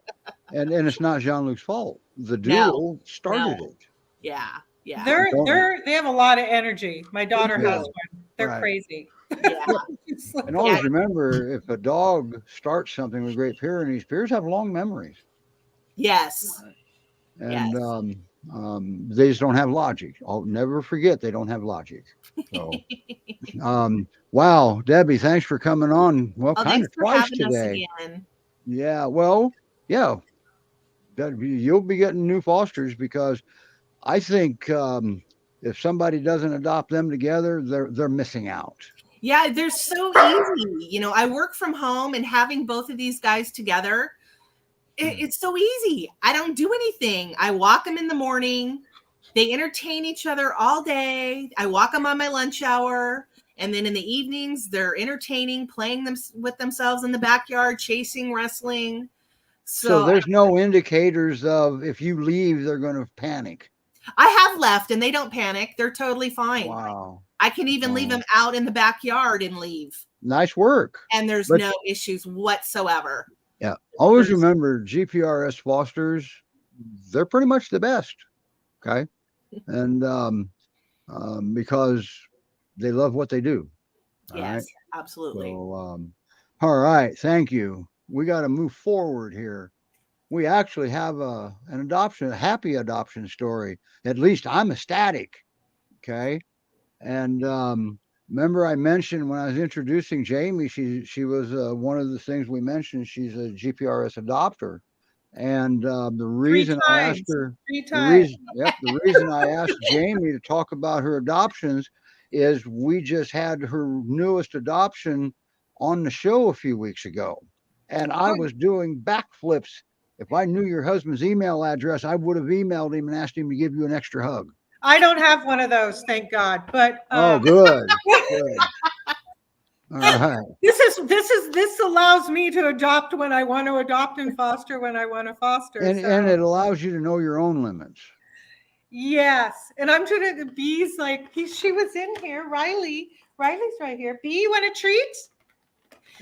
and it's not Jean-Luc's fault. The doodle started it. Yeah. They have a lot of energy. My daughter has one. They're crazy. Yeah. And always remember, if a dog starts something with Great Pyrenees have long memories. Yes. And they just don't have logic. I'll never forget they don't have logic. So, wow, Debbie, thanks for coming on. Well, kind of twice today. Yeah, well, yeah. You'll be getting new fosters because I think if somebody doesn't adopt them together, they're missing out. Yeah, they're so easy. I work from home, and having both of these guys together, it's so easy. I don't do anything. I walk them in the morning. They entertain each other all day. I walk them on my lunch hour. And then in the evenings, they're entertaining, playing them with themselves in the backyard, chasing, wrestling. So there's no indicators of if you leave, they're going to panic. I have left and they don't panic. They're totally fine. Wow. I can even leave them out in the backyard and leave. Nice work. And there's no issues whatsoever. Yeah. Always remember GPRS fosters, they're pretty much the best. Okay. And because they love what they do. Yes, absolutely. So, all right. Thank you. We got to move forward here. We actually have a happy adoption story. At least I'm ecstatic. Okay. And remember I mentioned when I was introducing Jamie, she was one of the things we mentioned. She's a GPRS adopter. And the reason I asked her, the reason I asked Jamie to talk about her adoptions is we just had her newest adoption on the show a few weeks ago. And I was doing backflips. If I knew your husband's email address, I would have emailed him and asked him to give you an extra hug. I don't have one of those, thank God. But good. Good. All right. This allows me to adopt when I want to adopt and foster when I want to foster. And it allows you to know your own limits. Yes. And I'm trying to Bee's like she was in here. Riley's right here. Bee, you want a treat?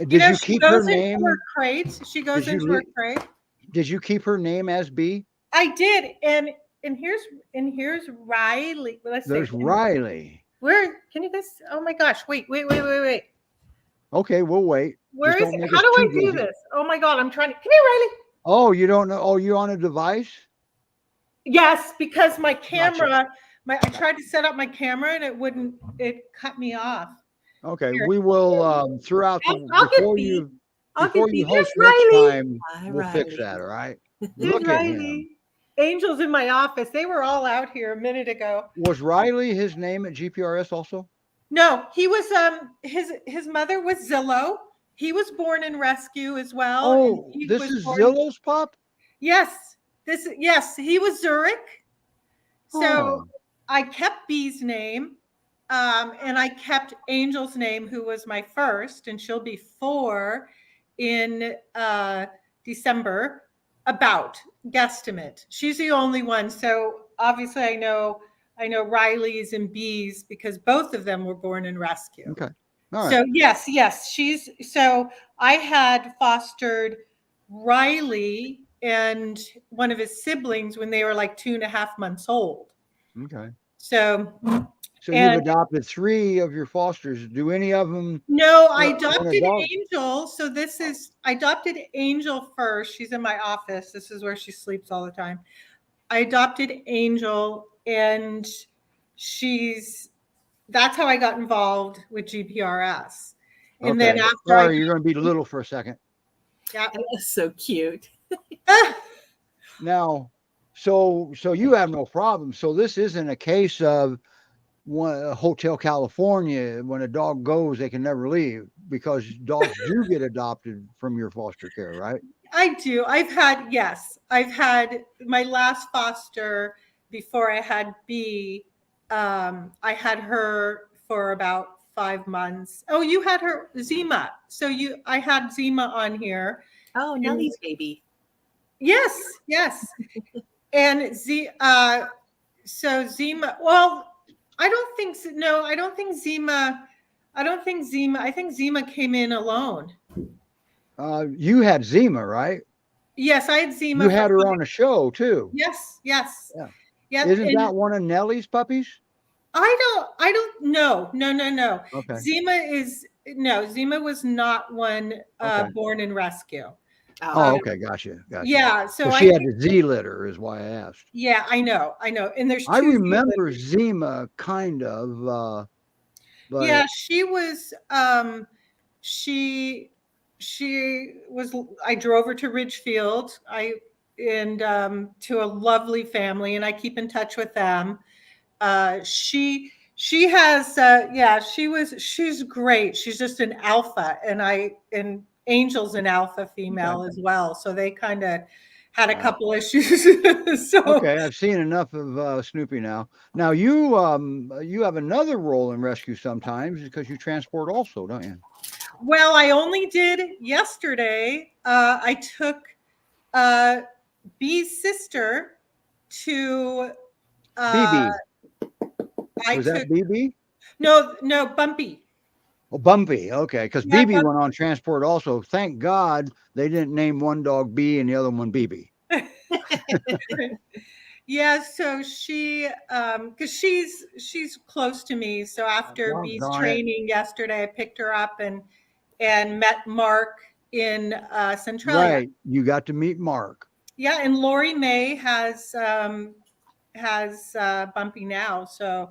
Did you keep her name? Her crate. She goes into her crate. Did you keep her name as Bee? I did. And here's Riley. There's Riley. Where can you guys? Oh my gosh! Wait. Okay, we'll wait. Where is it? How do I do this? Oh my God! I'm trying to. Come here, Riley. Oh, you don't know? Oh, you on a device? Yes, because my camera. I tried to set up my camera and it wouldn't. It cut me off. Okay, here. We will throughout before you host next Riley. time. We'll fix that. All right. Look at him. Angel's in my office. They were all out here a minute ago. Was Riley his name at GPRS also? No, he was his mother was Zillow. He was born in rescue as well. Oh, this is Zillow's pup? Yes. He was Zurich. So I kept Bee's name. And I kept Angel's name, who was my first, and she'll be 4 in December. About guesstimate. She's the only one. So obviously I know Riley's and Bee's because both of them were born in rescue. Okay. All right. So yes. So I had fostered Riley and one of his siblings when they were like 2.5 months old. Okay. So you've adopted 3 of your fosters. Do any of them? No, I adopted Angel. So I adopted Angel first. She's in my office. This is where she sleeps all the time. I adopted Angel and that's how I got involved with GPRS. And then Okay. after Sorry, you're going to be little for a second. yeah. That was so cute. Now, so you have no problem. So this isn't a case of Hotel California. When a dog goes, they can never leave, because dogs do get adopted from your foster care, right? I do. I've had my last foster before I had B. I had her for about 5 months. Oh, you had her, Zima. So I had Zima on here. Oh, Nellie's baby. Yes, yes. And so Zima, well, I don't think so. No, I don't think Zima, I think Zima came in alone. You had Zima, right? Yes, I had Zima. You had her on a show too. Yes, yes. Yeah. Yes. Isn't And that one of Nellie's puppies? I don't know. No. Okay. Zima was not one Okay. born in rescue. Oh, okay. Gotcha. Yeah. So she had the Z litter, is why I asked. Yeah, I know. And there's I two remember Zima kind of, but yeah, she was she was I drove her to Ridgefield. To a lovely family, and I keep in touch with them. She has she's great. She's just an alpha, and Angel's an alpha female as well. So they kind of had a couple issues. Okay, I've seen enough of Snoopy now. Now you have another role in rescue sometimes, because you transport also, don't you? Well, I only did yesterday. I took B's sister to BB. Was that BB? No, Bumpy. Oh, Bumpy. Okay, because Yeah, BB went on transport also. Thank God they didn't name one dog B and the other one BB. Yeah, so she because she's close to me. So after B's training yesterday, I picked her up and met Mark in Centralia. Right, you got to meet Mark. Yeah, and Lori May has Bumpy now. So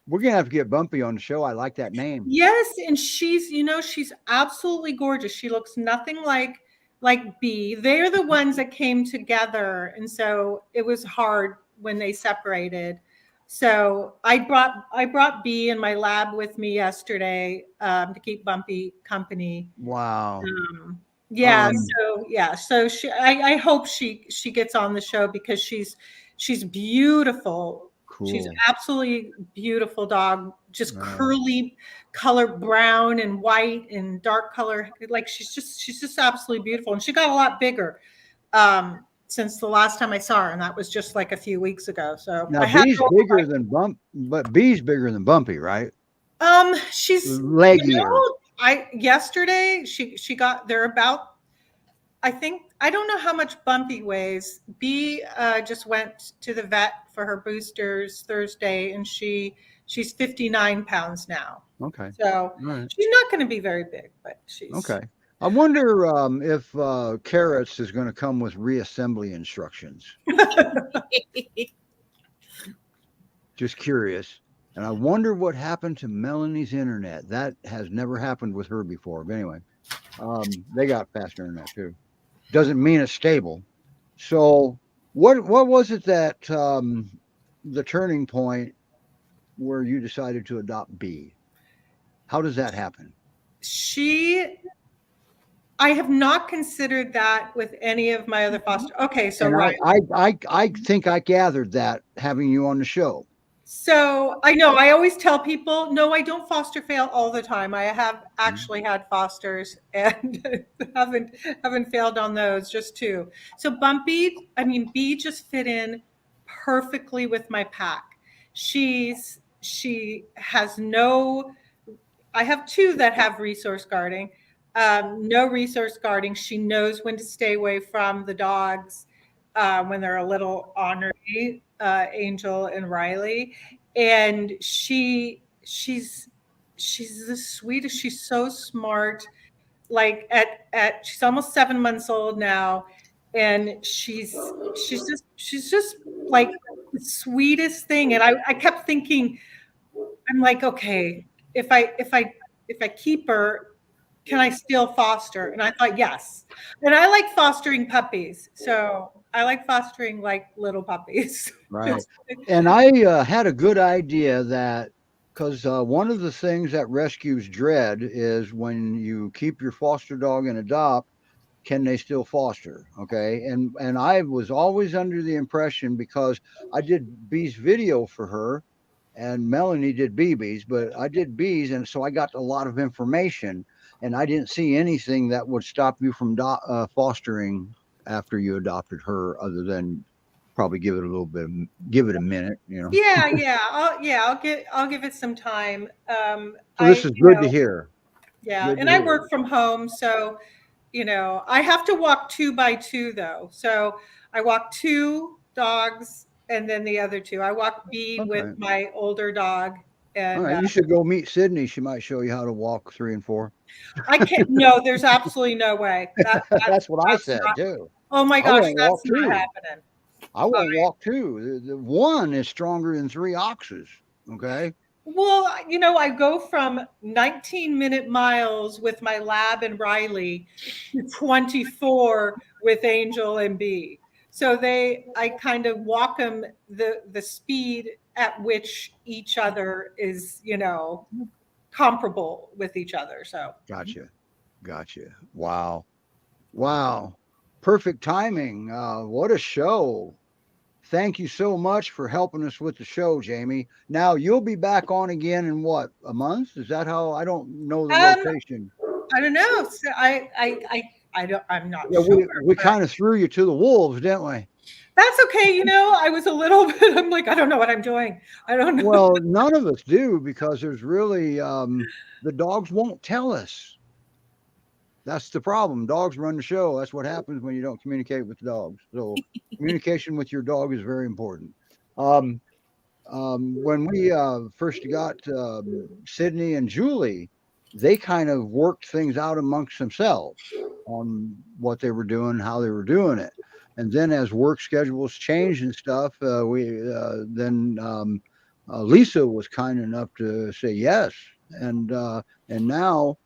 we're gonna have to get Bumpy on the show. I like that name. Yes, and she's absolutely gorgeous. She looks nothing like B. They're the ones that came together, and so it was hard when they separated. So I brought B in my lab with me yesterday to keep Bumpy company. Wow. So I hope she gets on the show, because she's beautiful. Cool. She's absolutely beautiful dog, just curly color, brown and white and dark color. Like she's just absolutely beautiful. And she got a lot bigger since the last time I saw her, and that was just like a few weeks ago. So now B's bigger than B's bigger than Bumpy, right? She's leggier. Yesterday she got, they're about, I don't know how much Bumpy weighs. B just went to the vet for her boosters Thursday, and she's 59 pounds now. Okay. So she's not going to be very big, but she's okay. I wonder if Carrots is going to come with reassembly instructions. Just curious. And I wonder what happened to Melanie's internet. That has never happened with her before. But anyway, they got fast internet too. Doesn't mean it's stable. So what was it that the turning point where you decided to adopt B? How does that happen? I have not considered that with any of my other foster. Okay, so I think I gathered that having you on the show. So I know I always tell people, no, I don't foster fail all the time. I have actually had fosters and haven't failed on those, just two. So B just fit in perfectly with my pack. She has no, I have two that have resource guarding, no resource guarding. She knows when to stay away from the dogs when they're a little ornery. Angel and Riley, and she's the sweetest. She's so smart. Like she's almost 7 months old now, and she's just like the sweetest thing. And I kept thinking, I'm like, okay, if I keep her, can I still foster? And I thought, yes. And I like fostering puppies. So I like fostering like little puppies. Right. And I had a good idea that because one of the things that rescues dread is when you keep your foster dog and adopt, can they still foster? Okay. And I was always under the impression, because I did B's video for her and Melanie did BB's, but I did B's. And so I got a lot of information, and I didn't see anything that would stop you from fostering after you adopted her, other than probably give it a little bit, give it a minute, you know. Yeah. I'll give it some time. So this is good to hear. Yeah. Good And to I hear. work from home. So, I have to walk 2 by 2 though. So I walk 2 dogs and then the other 2. I walk B with my older dog. And All right, you should go meet Sydney. She might show you how to walk 3 and 4. I can't. No, there's absolutely no way. That's what I said too. Oh my I gosh, won't that's walk not too. happening. I won't walk 2. The 1 is stronger than 3 oxes. Okay. Well, I go from 19-minute miles with my lab and Riley to 24 with Angel and B. So I kind of walk them the speed at which each other is, comparable with each other. So Gotcha. Wow. Perfect timing. What a show. Thank you so much for helping us with the show, Jamie. Now you'll be back on again in what, a month? Is that how? I don't know the location. I don't know. So I'm not Yeah, sure. we kind of threw you to the wolves, didn't we? That's okay. I was a little bit, I'm like, I don't know what I'm doing. I don't know. Well, none of us do, because there's really, the dogs won't tell us. That's the problem. Dogs run the show. That's what happens when you don't communicate with dogs. So communication with your dog is very important. When we first got Sydney and Julie, they kind of worked things out amongst themselves on what they were doing, how they were doing it. And then as work schedules changed and stuff, Lisa was kind enough to say yes. And now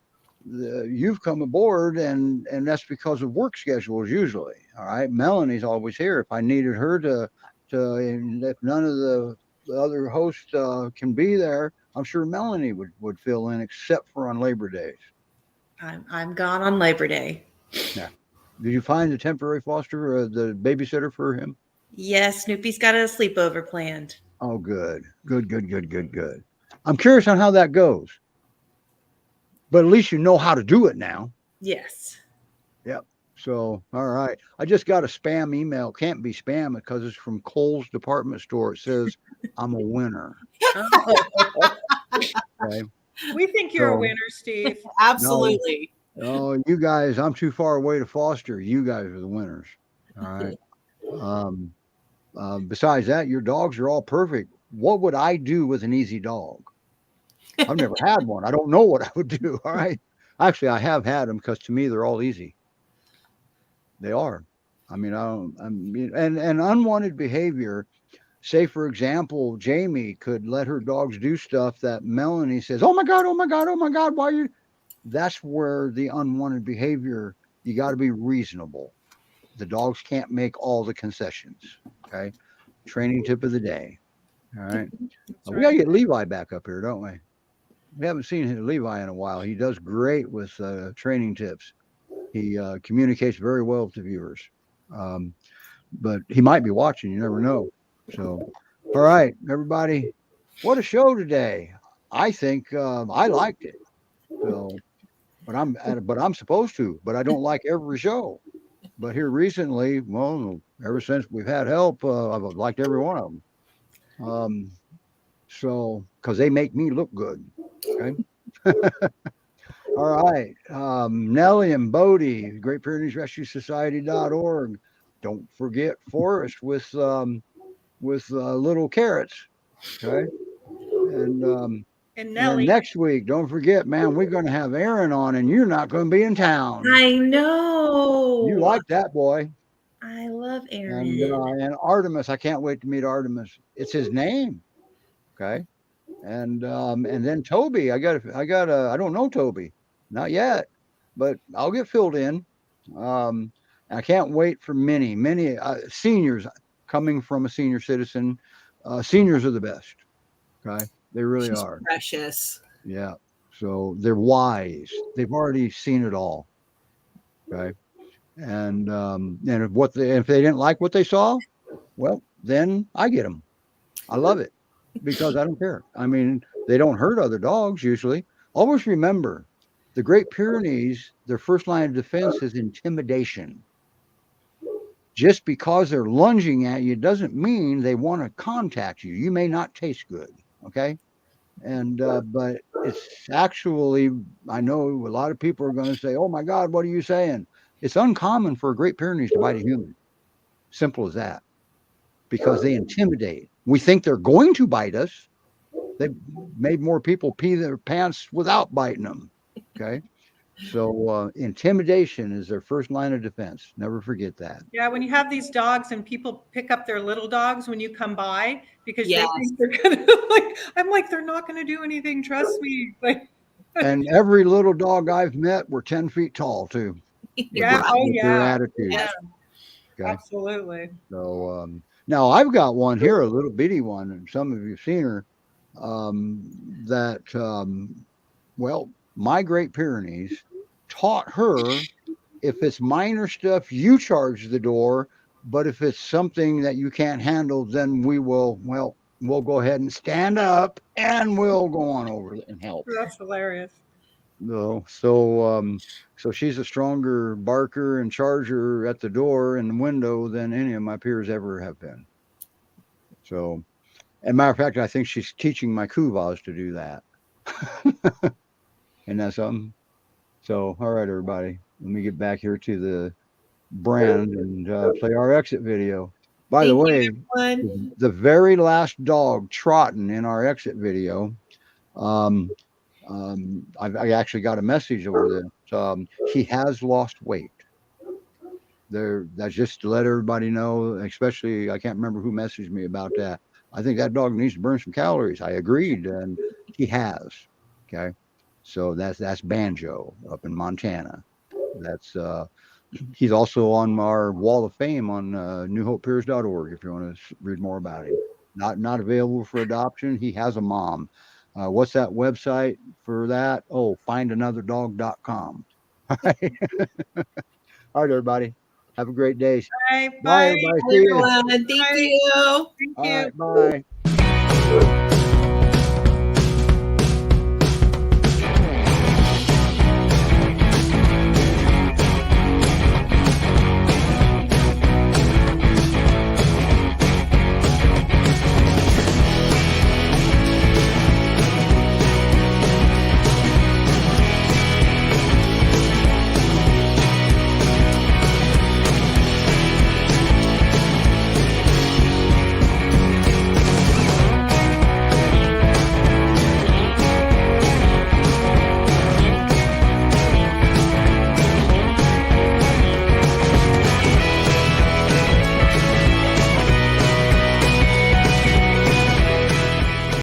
you've come aboard, and that's because of work schedules usually. All right. Melanie's always here. If I needed her and if none of the other hosts can be there, I'm sure Melanie would fill in, except for on Labor Days. I'm gone on Labor Day. Yeah. Did you find the temporary foster, the babysitter for him? Yes, Snoopy's got a sleepover planned. Oh, good. I'm curious on how that goes. But at least you know how to do it now. Yes. Yep. So, all right. I just got a spam email. Can't be spam because it's from Kohl's department store. It says, I'm a winner. Okay. We think you're a winner, Steve. Absolutely. No, you guys, I'm too far away to foster. You guys are the winners. All right. Besides that, your dogs are all perfect. What would I do with an easy dog? I've never had one. I don't know what I would do. All right. Actually, I have had them, because to me, they're all easy. They are. I mean, and unwanted behavior. Say, for example, Jamie could let her dogs do stuff that Melanie says, oh my God, why are you? That's where the unwanted behavior, you got to be reasonable. The dogs can't make all the concessions. Okay. Training tip of the day. All right. We got to get Levi back up here, don't we? We haven't seen Levi in a while. He does great with training tips. He communicates very well with the viewers. But he might be watching. You never know. So, all right, everybody. What a show today. I think I liked it. So, but I'm supposed to. But I don't like every show. But here recently, well, ever since we've had help, I've liked every one of them. So, because they make me look good. Okay. All right. Nellie and Bodie, Great Pyrenees Rescue Society.org. Don't forget Forrest with little carrots. Okay. And Nellie. next week, don't forget, man, we're going to have Aaron on, and you're not going to be in town. I know. You like that, boy. I love Aaron. And Artemis, I can't wait to meet Artemis. It's his name. Okay. And then Toby, I don't know Toby, not yet, but I'll get filled in. I can't wait for many seniors coming from a senior citizen. Seniors are the best. Okay, they really She's are. precious. Yeah. So they're wise. They've already seen it all. Okay. And if they didn't like what they saw, well, then I get them. I love it because I don't care. I mean, they don't hurt other dogs usually. Always remember, the Great Pyrenees, their first line of defense is intimidation. Just because they're lunging at you doesn't mean they want to contact you. You may not taste good. Okay. And but it's actually, I know a lot of people are going to say, "Oh my God, what are you saying?" It's uncommon for a Great Pyrenees to bite a human. Simple as that. Because they intimidate. We think they're going to bite us. They've made more people pee their pants without biting them. Okay. So intimidation is their first line of defense. Never forget that. Yeah, when you have these dogs and people pick up their little dogs when you come by because Yes. they think they're gonna I'm like, they're not gonna do anything, trust me. Like, And every little dog I've met were 10 feet tall too. yeah, With their attitude. yeah, Okay. absolutely. So now I've got one here, a little bitty one, and some of you've seen her. Well, my Great Pyrenees taught her, if it's minor stuff, you charge the door, but if it's something that you can't handle, then we'll go ahead and stand up and we'll go on over and help. That's hilarious. No, so she's a stronger barker and charger at the door and the window than any of my peers ever have been. So, as a matter of fact, I think she's teaching my Kuvas to do that. And that's something. So, all right, everybody, let me get back here to the brand and play our exit video. By the way, the very last dog trotting in our exit video, I actually got a message over there. He has lost weight. That's just to let everybody know, especially, I can't remember who messaged me about that. I think that dog needs to burn some calories. I agreed, and he has. Okay. So that's Banjo up in Montana. That's he's also on our wall of fame on newhopepeers.org if you want to read more about him. Not available for adoption. He has a mom. What's that website for that? Oh, findanother.com. All right. All right, everybody. Have a great day. Bye. Bye, everybody. See you. Thank you. Thank you. All right, bye.